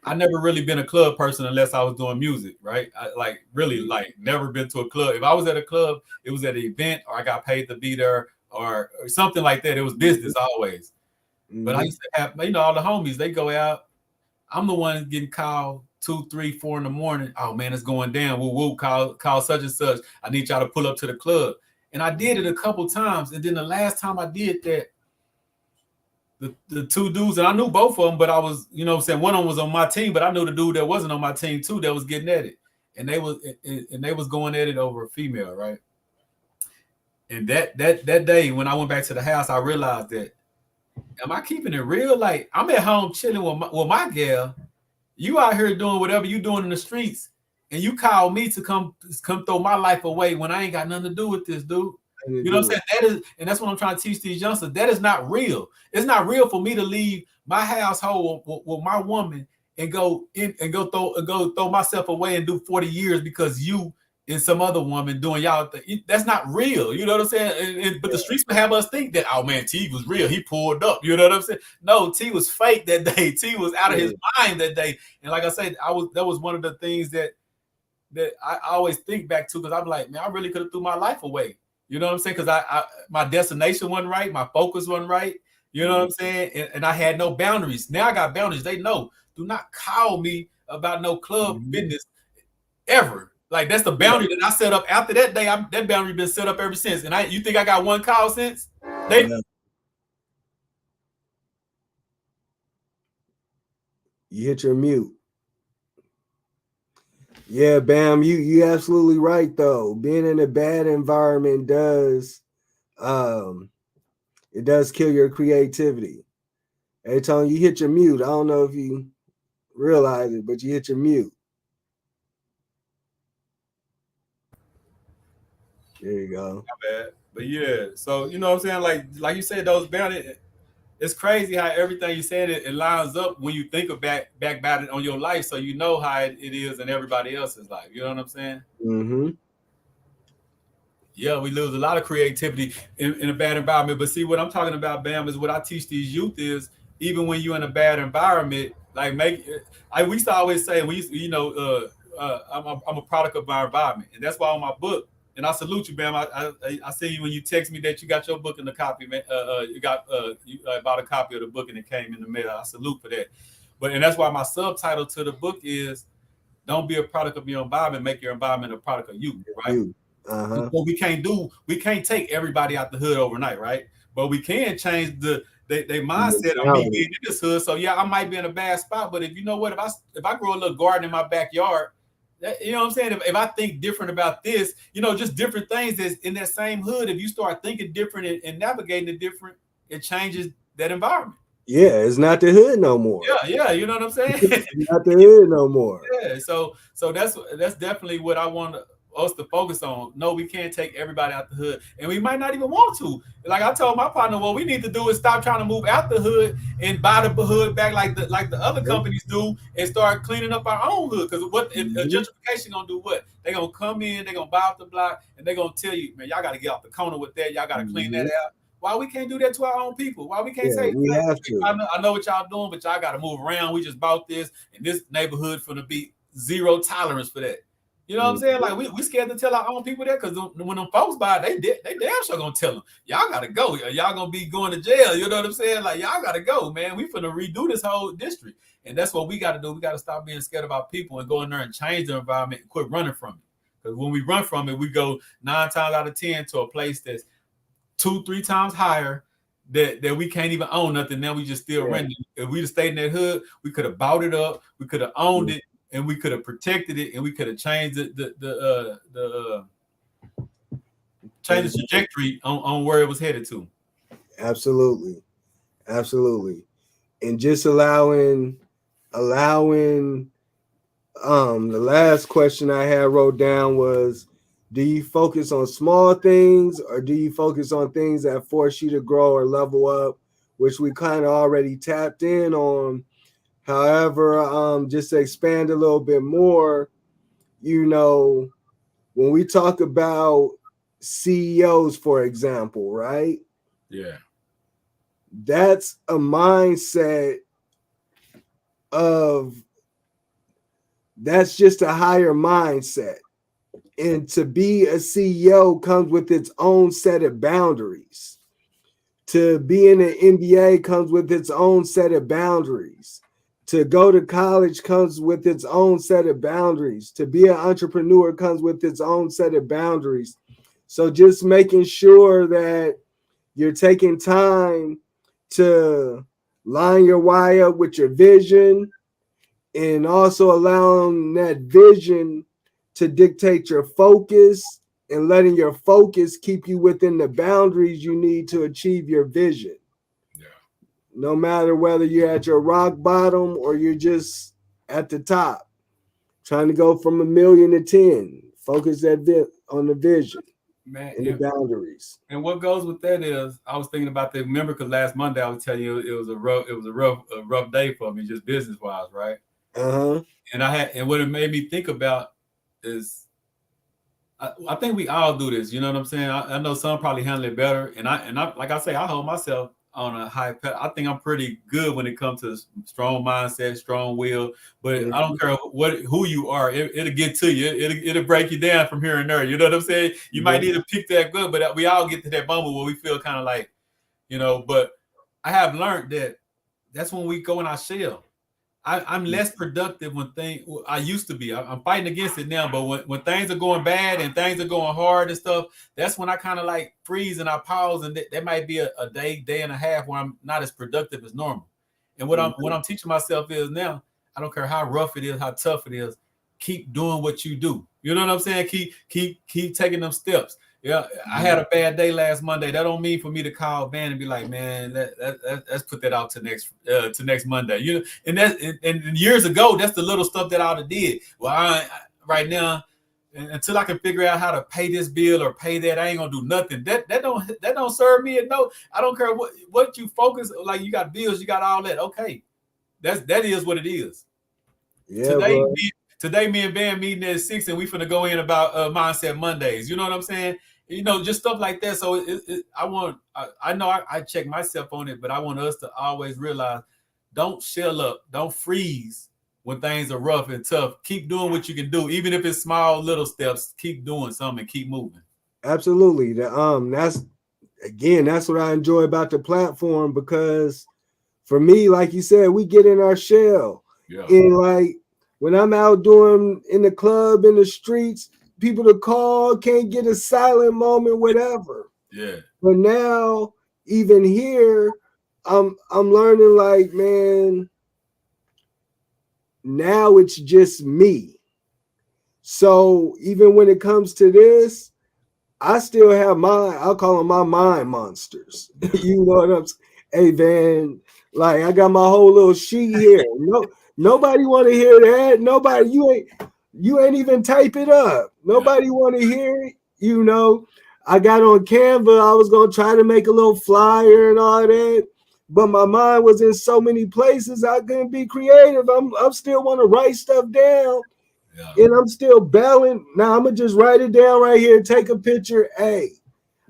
I never really been a club person unless I was doing music, right? I really never been to a club. If I was at a club, it was at an event or I got paid to be there or something like that. It was business always. But I used to have, all the homies, they go out. I'm the one getting called 2, 3, 4 in the morning. Oh man, it's going down. Woo woo, call such and such. I need y'all to pull up to the club. And I did it a couple times. And then the last time I did that, the two dudes, and I knew both of them, but I was, one of them was on my team, but I knew the dude that wasn't on my team too that was getting at it. And they was going at it over a female, right? And that day when I went back to the house, I realized that, am I keeping it real? Like, I'm at home chilling with my gal. You out here doing whatever you doing in the streets, and you call me to come throw my life away when I ain't got nothing to do with this, dude. You know what I'm saying? And that's what I'm trying to teach these youngsters. That is not real. It's not real for me to leave my household with my woman and go throw myself away and do 40 years because you and some other woman doing y'all thing. That's not real. You know what I'm saying? But the streets would have us think that, oh man, T was real. He pulled up. You know what I'm saying? No, T was fake that day. T was out of his mind that day. And like I said, that was one of the things that I always think back to, because I'm like, man, I really could have threw my life away. You know what I'm saying? Because my destination wasn't right. My focus wasn't right. You know what I'm saying? And I had no boundaries. Now I got boundaries. They know. Do not call me about no club business ever. Like, that's the boundary that I set up. After that day, that boundary been set up ever since. And you think I got one call since? You hit your mute. Yeah, Bam, you absolutely right though. Being in a bad environment does it does kill your creativity. Hey Tony, you hit your mute. I don't know if you realize it, but you hit your mute. There you go. Not bad. But yeah, so you know what I'm saying? Like you said, those boundaries, it's crazy how everything you said it lines up when you think back about it on your life, so you know how it is in everybody else's life. You know what I'm saying? Yeah, we lose a lot of creativity in a bad environment. But see, what I'm talking about, Bam, is what I teach these youth is, even when you're in a bad environment, like we used to always say, I'm a product of my environment, and that's why on my book. And I salute you, Bam. I see you when you text me that you got your book in the copy, man. You bought a copy of the book and it came in the mail. I salute for that. And that's why my subtitle to the book is, "Don't be a product of your environment. Make your environment a product of you." Right? What we can't take everybody out the hood overnight, right? But we can change their mindset of me being in this hood. So yeah, I might be in a bad spot, but if you know what, if I grow a little garden in my backyard. You know what I'm saying? If I think different about this, just different things that's in that same hood, if you start thinking different and navigating it different, it changes that environment. Yeah, it's not the hood no more. Yeah, you know what I'm saying? Not the hood no more. Yeah, so that's definitely what I want us to focus on. No, we can't take everybody out the hood, and we might not even want to. Like I told my partner, what we need to do is stop trying to move out the hood and buy the hood back like the other Yep. companies do, and start cleaning up our own hood. Because what Mhm. gentrification gonna do? What they gonna come in, they gonna buy off the block, and they gonna tell you, man, y'all got to get off the corner with that. Y'all got to clean that Mhm. out. Why we can't do that to our own people? Why we can't Yeah, say, we hey, have to. I know what y'all doing, but y'all got to move around. We just bought this, and this neighborhood for to be zero tolerance for that. You know what I'm saying? Mhm. Like we scared to tell our own people that because when them folks buy it, they damn sure gonna tell them, y'all gotta go. Y'all gonna be going to jail. You know what I'm saying? Like y'all gotta go, man. We finna redo this whole district. And that's what we gotta do. We gotta stop being scared about people and go in there and change the environment and quit running from it. Because when we run from it, we go 9 times out of 10 to a place that's 2, 3 times higher that we can't even own nothing. Now we just still Yeah. renting. If we just stayed in that hood, we could have bought it up, we could have owned Mhm. it, and we could have protected it, and we could have changed changed the trajectory on where it was headed to. Absolutely. Absolutely. And just allowing the last question I had wrote down was, do you focus on small things or do you focus on things that force you to grow or level up, which we kind of already tapped in on. However, just to expand a little bit more, you know, when we talk about CEOs, for example, right? Yeah, That's a mindset of that's just a higher mindset. And to be a CEO comes with its own set of boundaries. To be in the NBA comes with its own set of boundaries. To go to college comes with its own set of boundaries. To be an entrepreneur comes with its own set of boundaries. So just making sure that you're taking time to line your why up with your vision and also allowing that vision to dictate your focus and letting your focus keep you within the boundaries you need to achieve your vision. yeah, No matter whether you're at your rock bottom or you're just at the top, trying to go from a million to 10, focus on the vision man. and the boundaries. And what goes with that is, I was thinking about the remember because last Monday I was telling you it was a rough day for me, just business wise, right? Uh-huh. And what it made me think about is I think we all do this. You know what I'm saying? I know some probably handle it better, and I like I say, I hold myself on a high. I think I'm pretty good when it comes to strong mindset, strong will. But I Mhm. don't care who you are. It'll get to you. It'll break you down from here and there. You know what I'm saying? You might Yeah. need to pick that good, but we all get to that moment where we feel kind of like, But I have learned that that's when we go in our shell. I'm less productive when things I used to be. I'm fighting against it now, but when things are going bad and things are going hard and stuff, that's when I kind of like freeze and I pause, and that might be a day and a half where I'm not as productive as normal. And what I'm teaching myself is now, I don't care how rough it is, how tough it is, keep doing what you do. You know what I'm saying? Keep taking them steps. Yeah, I had Mhm. a bad day last Monday. That don't mean for me to call Van and be like, man, let's put that out to next Monday. And and years ago, that's the little stuff that I would have did. Well, right now, until I can figure out how to pay this bill or pay that, I ain't gonna do nothing. That don't serve me. And no, I don't care what you focus. Like you got bills, you got all that. Okay, that is what it is. Yeah, Today, bro. me and Van meeting at 6, and we finna go in about mindset Mondays. You know what I'm saying? Just stuff like that. So I know I check myself on it, but I want us to always realize, don't shell up, don't freeze when things are rough and tough. Keep doing what you can do, even if it's small little steps. Keep doing something and keep moving. Absolutely. That's what I enjoy about the platform because for me, like you said, we get in our shell. Yeah, And like when I'm out doing in the club, in the streets, people to call, can't get a silent moment, whatever. yeah, But now, even here, I'm learning like, man, now it's just me. So even when it comes to this, I still have I'll call them my mind monsters. yeah, You know what I'm saying? Hey Van, like I got my whole little sheet here. No, nobody want to hear that. Nobody, you ain't even type it up. Yeah, Nobody want to hear it. You know, I got on Canva. I was gonna try to make a little flyer and all that, but my mind was in so many places. I couldn't be creative. I'm still want to write stuff down, yeah, and I'm still battling. Now I'm gonna just write it down right here. Take a picture. Hey,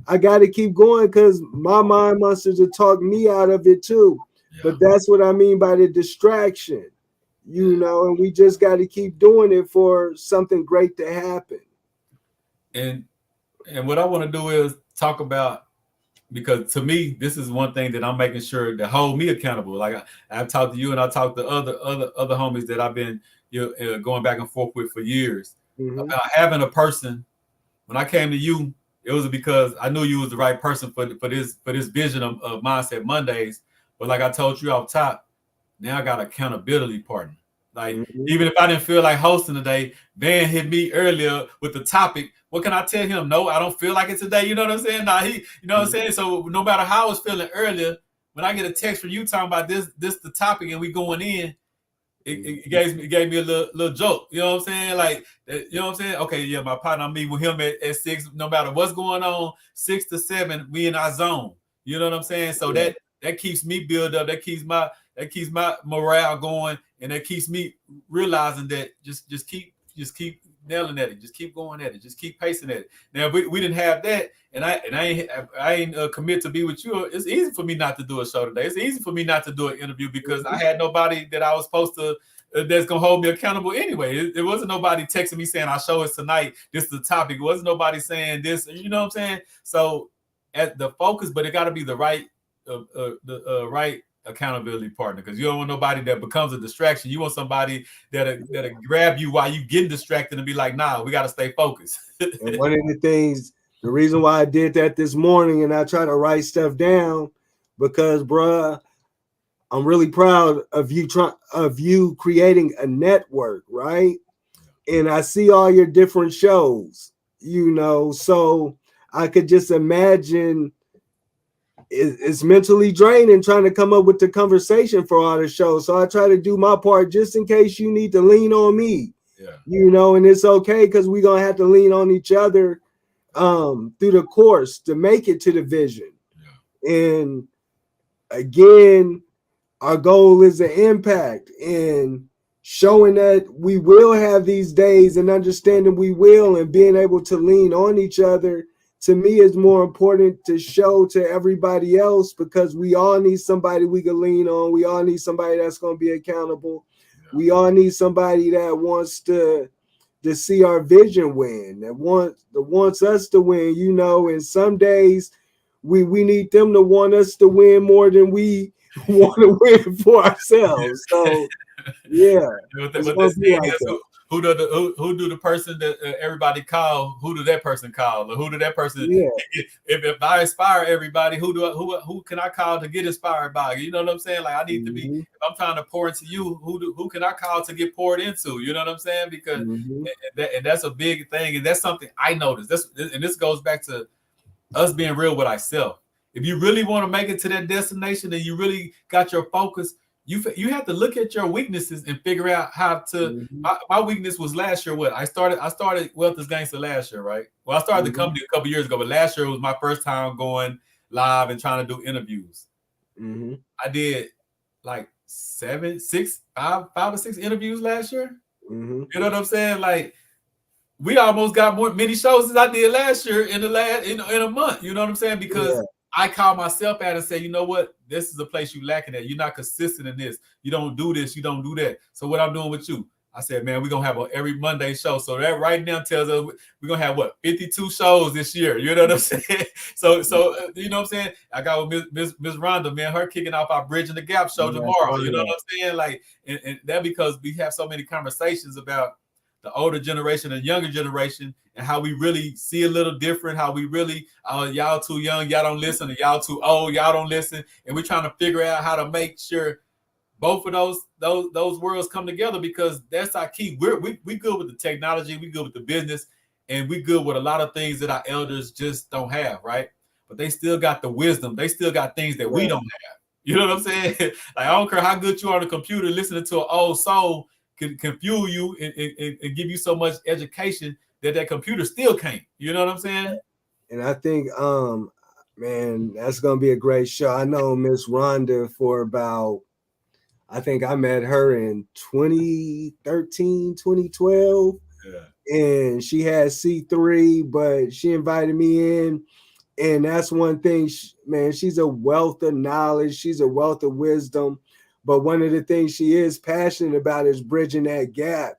I got to keep going because my mind wants to talk me out of it too. yeah, But that's what I mean by the distraction, yeah. and we just got to keep doing it for something great to happen. And what I want to do is talk about, because to me, this is one thing that I'm making sure to hold me accountable. Like I've talked to you, and I talked to other homies that I've been going back and forth with for years Mm-hmm. about having a person. When I came to you, it was because I knew you was the right person for this vision of Mindset Mondays. But like I told you off top, now I got an accountability partner. Like Mm-hmm. even if I didn't feel like hosting today, Van hit me earlier with the topic. What can I tell him? No, I don't feel like it today. You know what I'm saying? Nah, you know what I'm saying? So no matter how I was feeling earlier, when I get a text from you talking about this the topic and we going in, it gave me a little joke. You know what I'm saying? Like, you know what I'm saying? Okay, yeah, my partner, I meet with him at 6. No matter what's going on, 6 to 7, we in our zone. You know what I'm saying? So Yeah. that keeps me built up. That keeps my morale going, and that keeps me realizing that just keep nailing at it, just keep going at it, just keep pacing at it. Now, if we didn't have that, and I ain't commit to be with you. It's easy for me not to do a show today. It's easy for me not to do an interview because I had nobody that I was supposed to that's gonna hold me accountable anyway. It wasn't nobody texting me saying our show is tonight. This is the topic. It wasn't nobody saying this. You know what I'm saying? So at the focus, but it got to be the right accountability partner, because you don't want nobody that becomes a distraction. You want somebody that'll grab you while you getting distracted and be like, nah, we got to stay focused. And one of the things, the reason why I did that this morning and I try to write stuff down, because, bruh, I'm really proud of you creating a network, right? And I see all your different shows, so I could just imagine it's mentally draining trying to come up with the conversation for all the shows. So I try to do my part just in case you need to lean on me, Yeah. and it's okay because we're gonna have to lean on each other through the course to make it to the vision. Yeah. And again, our goal is the impact and showing that we will have these days and understanding we will and being able to lean on each other. To me, is more important to show to everybody else because we all need somebody we can lean on. We all need somebody that's going to be accountable. Yeah. We all need somebody that wants to see our vision win, that wants us to win. And some days we need them to want us to win more than we want to win for ourselves. So yeah, it's But gonna the be thing like is, that. who do the person that everybody call? Who do that person call? Or who do that person? Yeah. If I inspire everybody, who can I call to get inspired by? You know what I'm saying? Like I need to be. Mm-hmm. If I'm trying to pour into you, who can I call to get poured into? You know what I'm saying? Because Mm-hmm. and that's a big thing, and that's something I noticed. This goes back to us being real with ourselves. If you really want to make it to that destination and you really got your focus, you have to look at your weaknesses and figure out how to. Mm-hmm. My weakness was last year. What I started Wealth is Gangster last year, right? Well, I started the Mm-hmm. company a couple years ago, but last year was my first time going live and trying to do interviews. Mm-hmm. I did like five or six interviews last year. Mm-hmm. You know what I'm saying? Like we almost got many shows as I did last year in a month. You know what I'm saying? Because Yeah. I call myself out and say, you know what? This is the place you lacking at. You're not consistent in this. You don't do this. You don't do that. So what I'm doing with you, I said, man, we're gonna have every Monday show. So that right now tells us we're gonna have what 52 shows this year. You know what I'm saying? You know what I'm saying? I got with Miss Rhonda, man, her kicking off our Bridging the Gap show Yeah, I tomorrow. saw You know what that. I'm saying? Like, and that because we have so many conversations about the older generation and younger generation and how we really see a little different, how we really y'all too young, y'all don't listen, or y'all too old, y'all don't listen. And we're trying to figure out how to make sure both of those worlds come together, because that's our key. We good with the technology, we good with the business, and we good with a lot of things that our elders just don't have, right? But they still got the wisdom, they still got things that we Right. don't have. You know what I'm saying? Like I don't care how good you are on the computer, listening to an old soul can fuel you and give you so much education that computer still can't. You know what I'm saying? And I think, man, that's gonna be a great show. I know Miss Rhonda for about, I think I met her in 2013, 2012, Yeah. and she had C3, but she invited me in. And that's one thing, man, she's a wealth of knowledge, she's a wealth of wisdom. But one of the things she is passionate about is bridging that gap.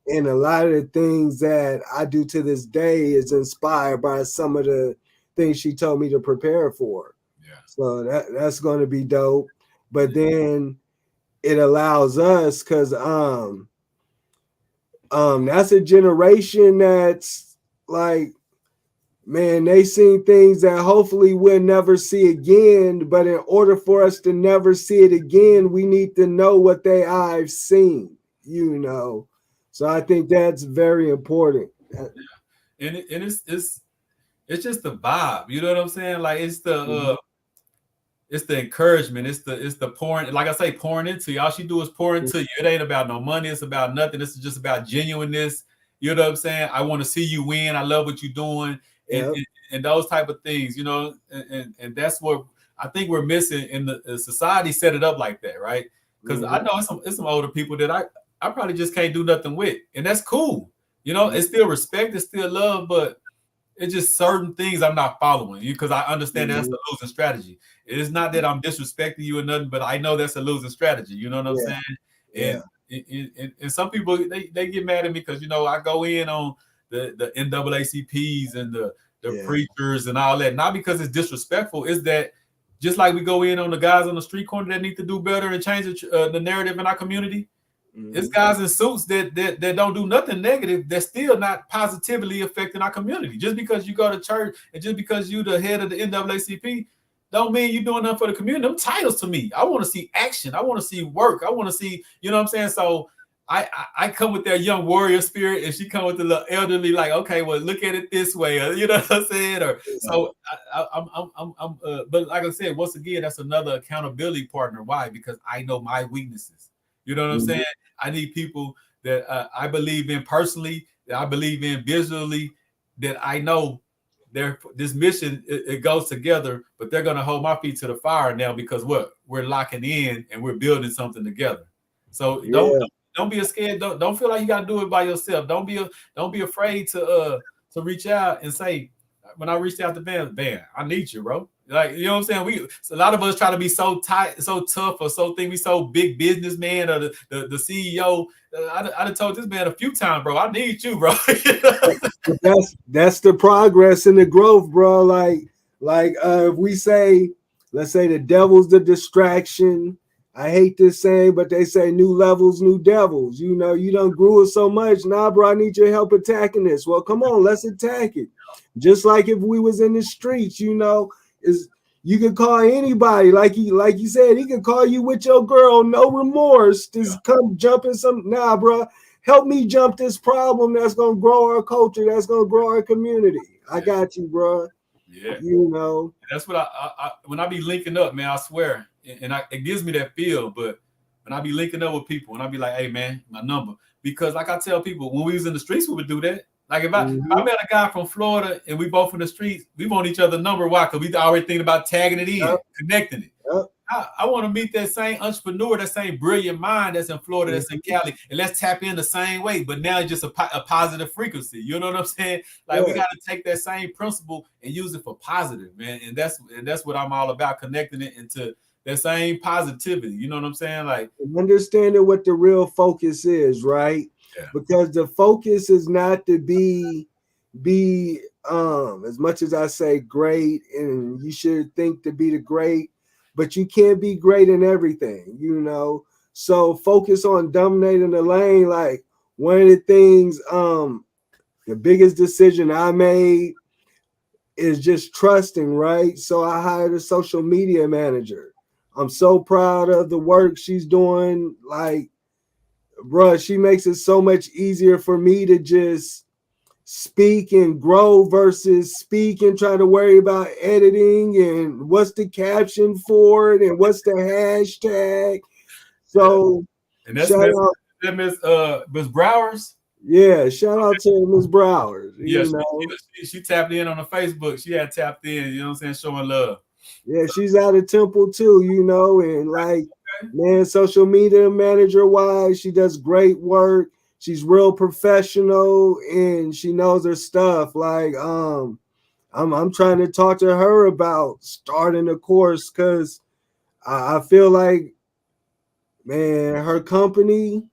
And a lot of the things that I do to this day is inspired by some of the things she told me to prepare for. Yeah. So that's going to be dope. But then it allows us, because that's a generation that's like, man, they seen things that hopefully we'll never see again. But in order for us to never see it again, we need to know what they eyes seen, you know. So I think that's very important. And it's just the vibe. You know what I'm saying? Like Mhm. it's the encouragement. It's the pouring. Like I say, pouring into you. All she do is pour into you. It ain't about no money. It's about nothing. This is just about genuineness. You know what I'm saying? I want to see you win. I love what you're doing, and Yep. and, and those type of things. You know, and that's what I think we're missing in the society. Set it up like that, right? Because I Mhm. know it's some older people that I probably just can't do nothing with, and that's cool. You know, it's still respect, it's still love, but it's just certain things I'm not following you because I understand that's Mhm. a losing strategy. It is not that I'm disrespecting you or nothing, but I know that's a losing strategy. You know what I'm Yeah. saying? Yeah. And some people they get mad at me because I go in on the NAACPs and the Yeah. preachers and all that, not because it's disrespectful. It's that just like we go in on the guys on the street corner that need to do better and change the narrative in our community. It's Mhm. guys in suits that don't do nothing negative. That's still not positively affecting our community. Just because you go to church and just because you the head of the NAACP, don't mean you're doing nothing for the community. Them titles to me. I want to see action. I want to see work. I want to see. You know what I'm saying? So I come with that young warrior spirit, and she come with the little elderly, like, okay, well, look at it this way, or you know what I'm saying, or Yeah. so. But like I said, once again, that's another accountability partner. Why? Because I know my weaknesses. You know what I'm Mhm. saying? I need people that I believe in personally, that I believe in visually, that I know this mission it goes together, but they're gonna hold my feet to the fire now because what we're locking in and we're building something together. So don't Yeah. don't be scared. Don't feel like you gotta do it by yourself. Don't be afraid to reach out and say, when I reached out to Van, I need you, bro. Like, you know what I'm saying? A lot of us try to be so tight, so tough, or so think we so big businessman or the CEO. I done told this man a few times, bro. I need you, bro. You know? But that's the progress and the growth, bro. Like if we say, let's say the devil's the distraction. I hate this saying, but they say new levels, new devils. You know, you don't grew it so much. Nah, bro, I need your help attacking this. Well, come on, let's attack it. Just like if we was in the streets, you know, is you could call anybody, like you said, he could call you with your girl, no remorse. Yeah, Just come jump in some. Nah, bro, help me jump this problem that's gonna grow our culture, that's gonna grow our community. I yeah, got you, bro. yeah. You know. That's what when I be linking up, man. I swear, and it gives me that feel. But when I be linking up with people, and I be like, "Hey, man, my number," because like I tell people, when we was in the streets, we would do that. Like if I Mm-hmm. met a guy from Florida and we both in the streets, we want each other number. Why? Because we already thinking about tagging it in, Yep, connecting it. yep. I want to meet that same entrepreneur, that same brilliant mind that's in Florida, that's in Mm-hmm. Cali, and let's tap in the same way. But now it's just a positive frequency. You know what I'm saying? Like we Yeah. got to take that same principle and use it for positive, man. And that's what I'm all about, connecting it into that same positivity. You know what I'm saying? Like, And understanding what the real focus is, right? yeah, Because the focus is not to be as much as I say great, and you should think to be the great, but you can't be great in everything, you know. So focus on dominating the lane. Like one of the things, the biggest decision I made is just trusting, right? So I hired a social media manager. I'm so proud of the work she's doing. Like, bruh, she makes it so much easier for me to just speak and grow versus speak and try to worry about editing and what's the caption for it and what's the hashtag. Yeah. So And that's shout Miss out, Miss Browers. yeah, shout out to Ms. Browers, Yeah, you know. she tapped in on the Facebook. She had tapped in, you know what I'm saying, showing love. Yeah, she's out of Temple too, you know, and like, Okay. man, social media manager wise, she does great work. She's real professional and she knows her stuff. Like, I'm trying to talk to her about starting a course because I feel like, man, her company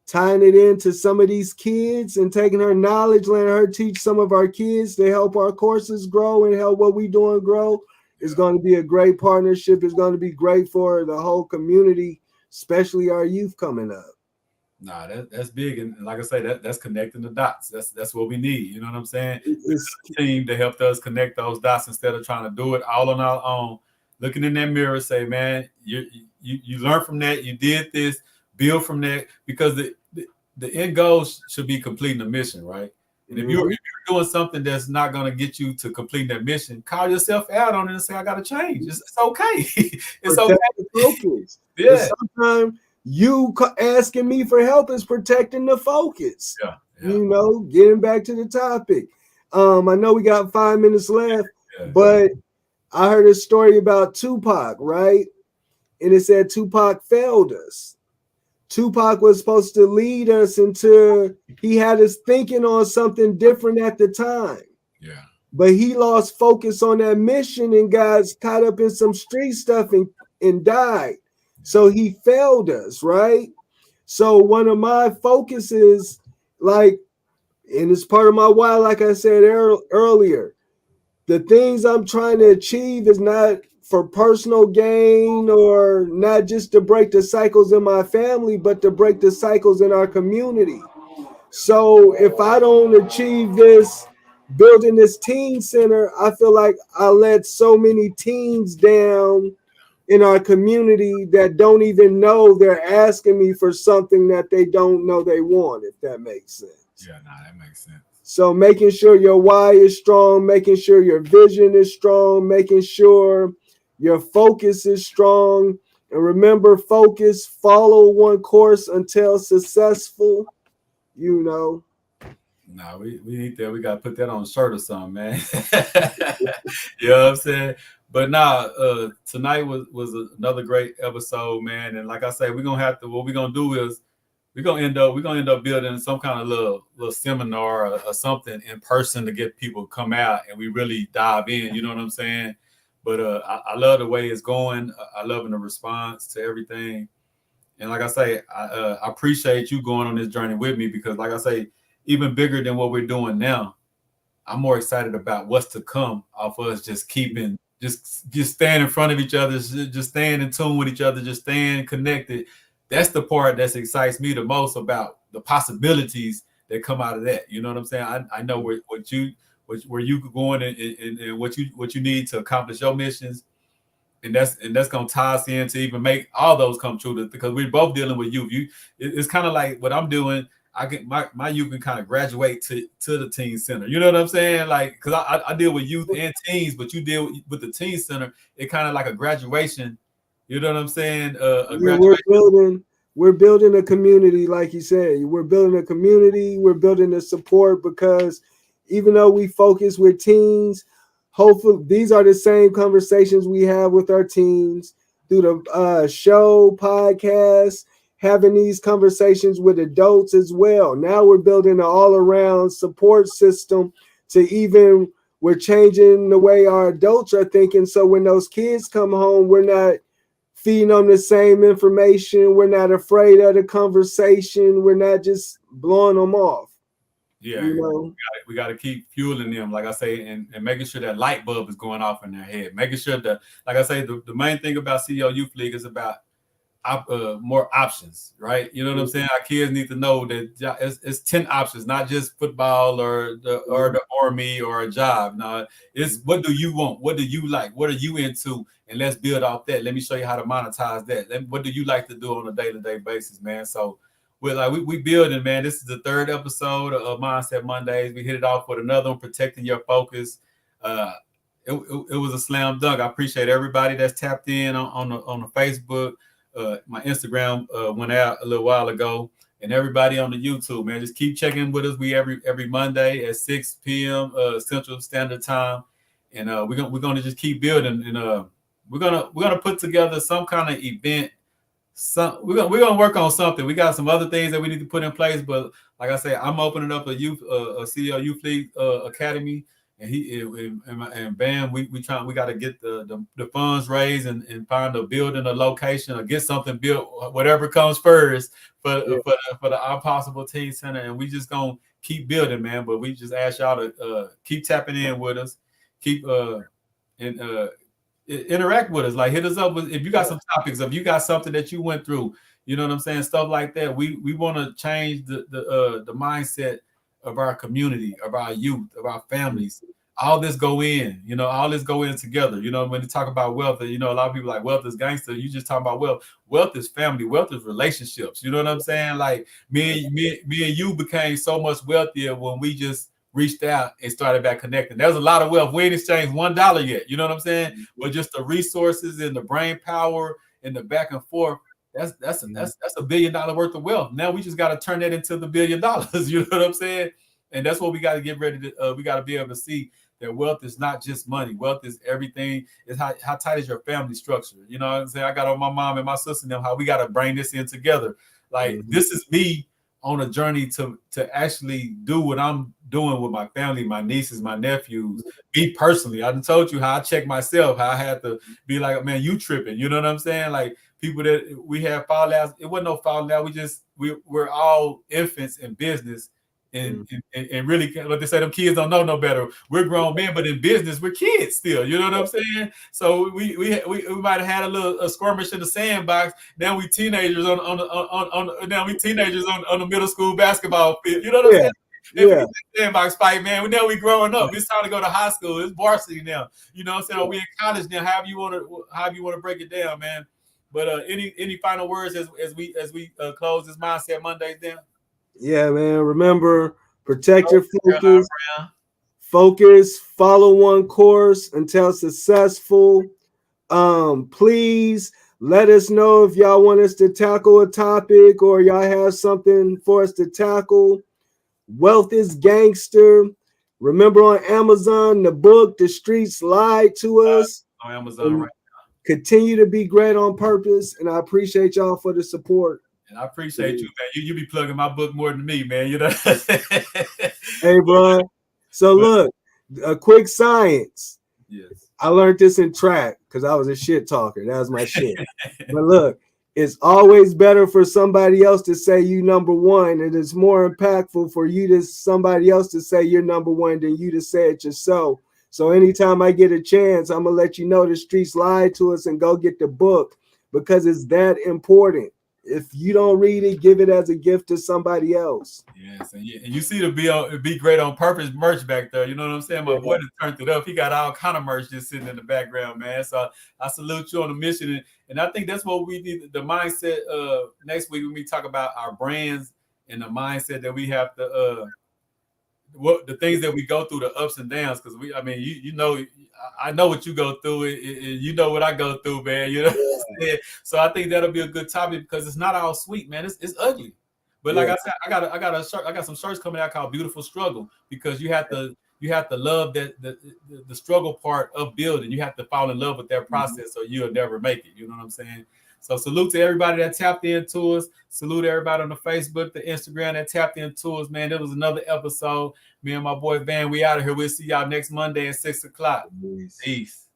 tying it into some of these kids and taking her knowledge, letting her teach some of our kids to help our courses grow and help what we doing grow is Yeah. going to be a great partnership. It's going to be great for the whole community, especially our youth coming up. Nah, that's big. And like I say, that's connecting the dots. That's what we need. You know what I'm saying? We It's got a team to help us connect those dots instead of trying to do it all on our own. Looking in that mirror, say, man, you learn from that. You did this. Build from that because the end goal should be completing the mission, right? And if you're doing something that's not going to get you to complete that mission, call yourself out on it and say, I got to change. It's okay. It's okay. protect the focus. And Yeah. sometimes you asking me for help is protecting the focus. Yeah. Yeah. You know, getting back to the topic. I know we got 5 minutes left, Yeah. but I heard a story about Tupac, right? And it said Tupac failed us. Tupac was supposed to lead us into he had us thinking on something different at the time. Yeah. But he lost focus on that mission and got caught up in some street stuff and died. So he failed us, right? So one of my focuses, like, and it's part of my why, like I said earlier, the things I'm trying to achieve is not for personal gain or not just to break the cycles in my family, but to break the cycles in our community. So if I don't achieve this, building this teen center, I feel like I let so many teens down in our community that don't even know they're asking me for something that they don't know they want, if that makes sense. Yeah, nah, that makes sense. So making sure your why is strong, making sure your vision is strong, making sure your focus is strong. And remember, focus, follow one course until successful, you know. Nah, we need that. We gotta put that on a shirt or something, man. You know what I'm saying? But nah, tonight was another great episode, man. And like I say, we're gonna have to. What we're gonna do is we're gonna end up building some kind of little seminar or something in person to get people to come out and we really dive in. You know what I'm saying? But I love the way it's going. I loving the response to everything. And like I say, I appreciate you going on this journey with me because, like I say, even bigger than what we're doing now, I'm more excited about what's to come off us just keeping, just staying in front of each other, just staying in tune with each other, just staying connected. That's the part that excites me the most about the possibilities that come out of that. You know what I'm saying? I know where you going and what you need to accomplish your missions and that's gonna tie us in to even make all those come true because we're both dealing with youth. It's kind of like what I'm doing. I get my youth can kind of graduate to the teen center. You know what I'm saying? Like, because I deal with youth and teens, but you deal with the teen center. It kind of like a graduation. You know what I'm saying? A Yeah, we're graduation. building we're building a community, like you said. We're building a community, we're building a support because even though we focus with teens, hopefully these are the same conversations we have with our teens through the show, podcast, having these conversations with adults as well. Now we're building an all-around support system to even we're changing the way our adults are thinking. So when those kids come home, we're not feeding them the same information. We're not afraid of the conversation. We're not just blowing them off. Yeah, You know, we got to keep fueling them, like I say, and making sure that light bulb is going off in their head. Making sure that, like I say, the main thing about CEO Youth League is about more options, right? You know what I'm saying? Our kids need to know that it's 10 options, not just football or the army or a job. No, it's what do you want? What do you like? What are you into? And let's build off that. Let me show you how to monetize that. What do you like to do on a day-to-day basis, man? So we building, man. This is the third episode of Mindset Mondays. We hit it off with another one, protecting your focus. Uh, it was a slam dunk. I appreciate everybody that's tapped in on the Facebook. My Instagram went out a little while ago, and everybody on the YouTube, man, just keep checking with us. We every Monday at 6 p.m. Central Standard Time, and we're gonna just keep building, and we're gonna put together some kind of event. We're gonna work on something. We got some other things that we need to put in place, but like I said, I'm opening up a CEO Youth League Academy, and Bam, we got to get the funds raised and find a building, a location, or get something built, whatever comes first for the Our Possible Teen Center, and we just gonna keep building, man. But we just ask y'all to keep tapping in with us, keep and interact with us. Like, hit us up with, if you got some topics, if you got something that you went through, you know what I'm saying, stuff like that. We want to change the mindset of our community, of our youth, of our families. All this go in, all this go in together. When you talk about wealth, a lot of people like wealth is gangster. You just talk about wealth. Wealth is family. Wealth is relationships. You know what I'm saying? Like me and you became so much wealthier when we just reached out and started back connecting. There's a lot of wealth. We ain't exchanged $1 yet. You know what I'm saying? But just the resources and the brain power and the back and forth, that's $1 billion worth of wealth. Now we just got to turn that into the $1 billion. You know what I'm saying? And that's what we got to get ready to. We got to be able to see that wealth is not just money. Wealth is everything. It's how tight is your family structure. You know what I'm saying? I got on my mom and my sister and them how we got to bring this in together. Like this is me on a journey to actually do what I'm doing with my family, my nieces, my nephews, me personally. I done told you how I check myself, how I had to be like, man, you tripping. You know what I'm saying? Like people that we have falling out, it wasn't no falling out. We're all infants in business. And really, what they say, them kids don't know no better. We're grown men, but in business, we're kids still. You know what I'm saying? So we might have had a skirmish in the sandbox. Now we teenagers on the middle school basketball field. You know what I'm saying? And sandbox fight, man. Now we growing up. It's time to go to high school. It's varsity now. You know what I'm saying? Or we in college now. However you want to break it down, man. But any final words as we close this Mindset Mondays then? Yeah, man. Remember, protect your focus. Focus, follow one course until successful. Please let us know if y'all want us to tackle a topic or y'all have something for us to tackle. Wealth is Gangster. Remember on Amazon, the book, The Streets Lied to Us. On Amazon right now. Continue to be great on purpose, and I appreciate y'all for the support. And I appreciate you, man. You be plugging my book more than me, man. You know. Hey, bro. So look, a quick science. Yes. I learned this in track because I was a shit talker. That was my shit. But look, it's always better for somebody else to say you number one, and it's more impactful for you to somebody else to say you're number one than you to say it yourself. So anytime I get a chance, I'm gonna let you know the streets lied to us and go get the book because it's that important. If you don't read it, give it as a gift to somebody else. Yes, and you see the be great on purpose merch back there. You know what I'm saying? My boy just turned it up. He got all kind of merch just sitting in the background, man. So I salute you on the mission, and I think that's what we need. The mindset. Next week when we talk about our brands and the mindset that we have to what the things that we go through, the ups and downs, because I know what you go through, and you know what I go through, man. You know what I'm saying? So I think that'll be a good topic because it's not all sweet, man. It's ugly. But like I said, I got some shirts coming out called Beautiful Struggle, because you have to love that the struggle part of building. You have to fall in love with that process, or you'll never make it. You know what I'm saying? So salute to everybody that tapped into us. Salute everybody on the Facebook, the Instagram that tapped into us, man. There was another episode. Me and my boy Van, we out of here. We'll see y'all next Monday at 6 o'clock. Peace.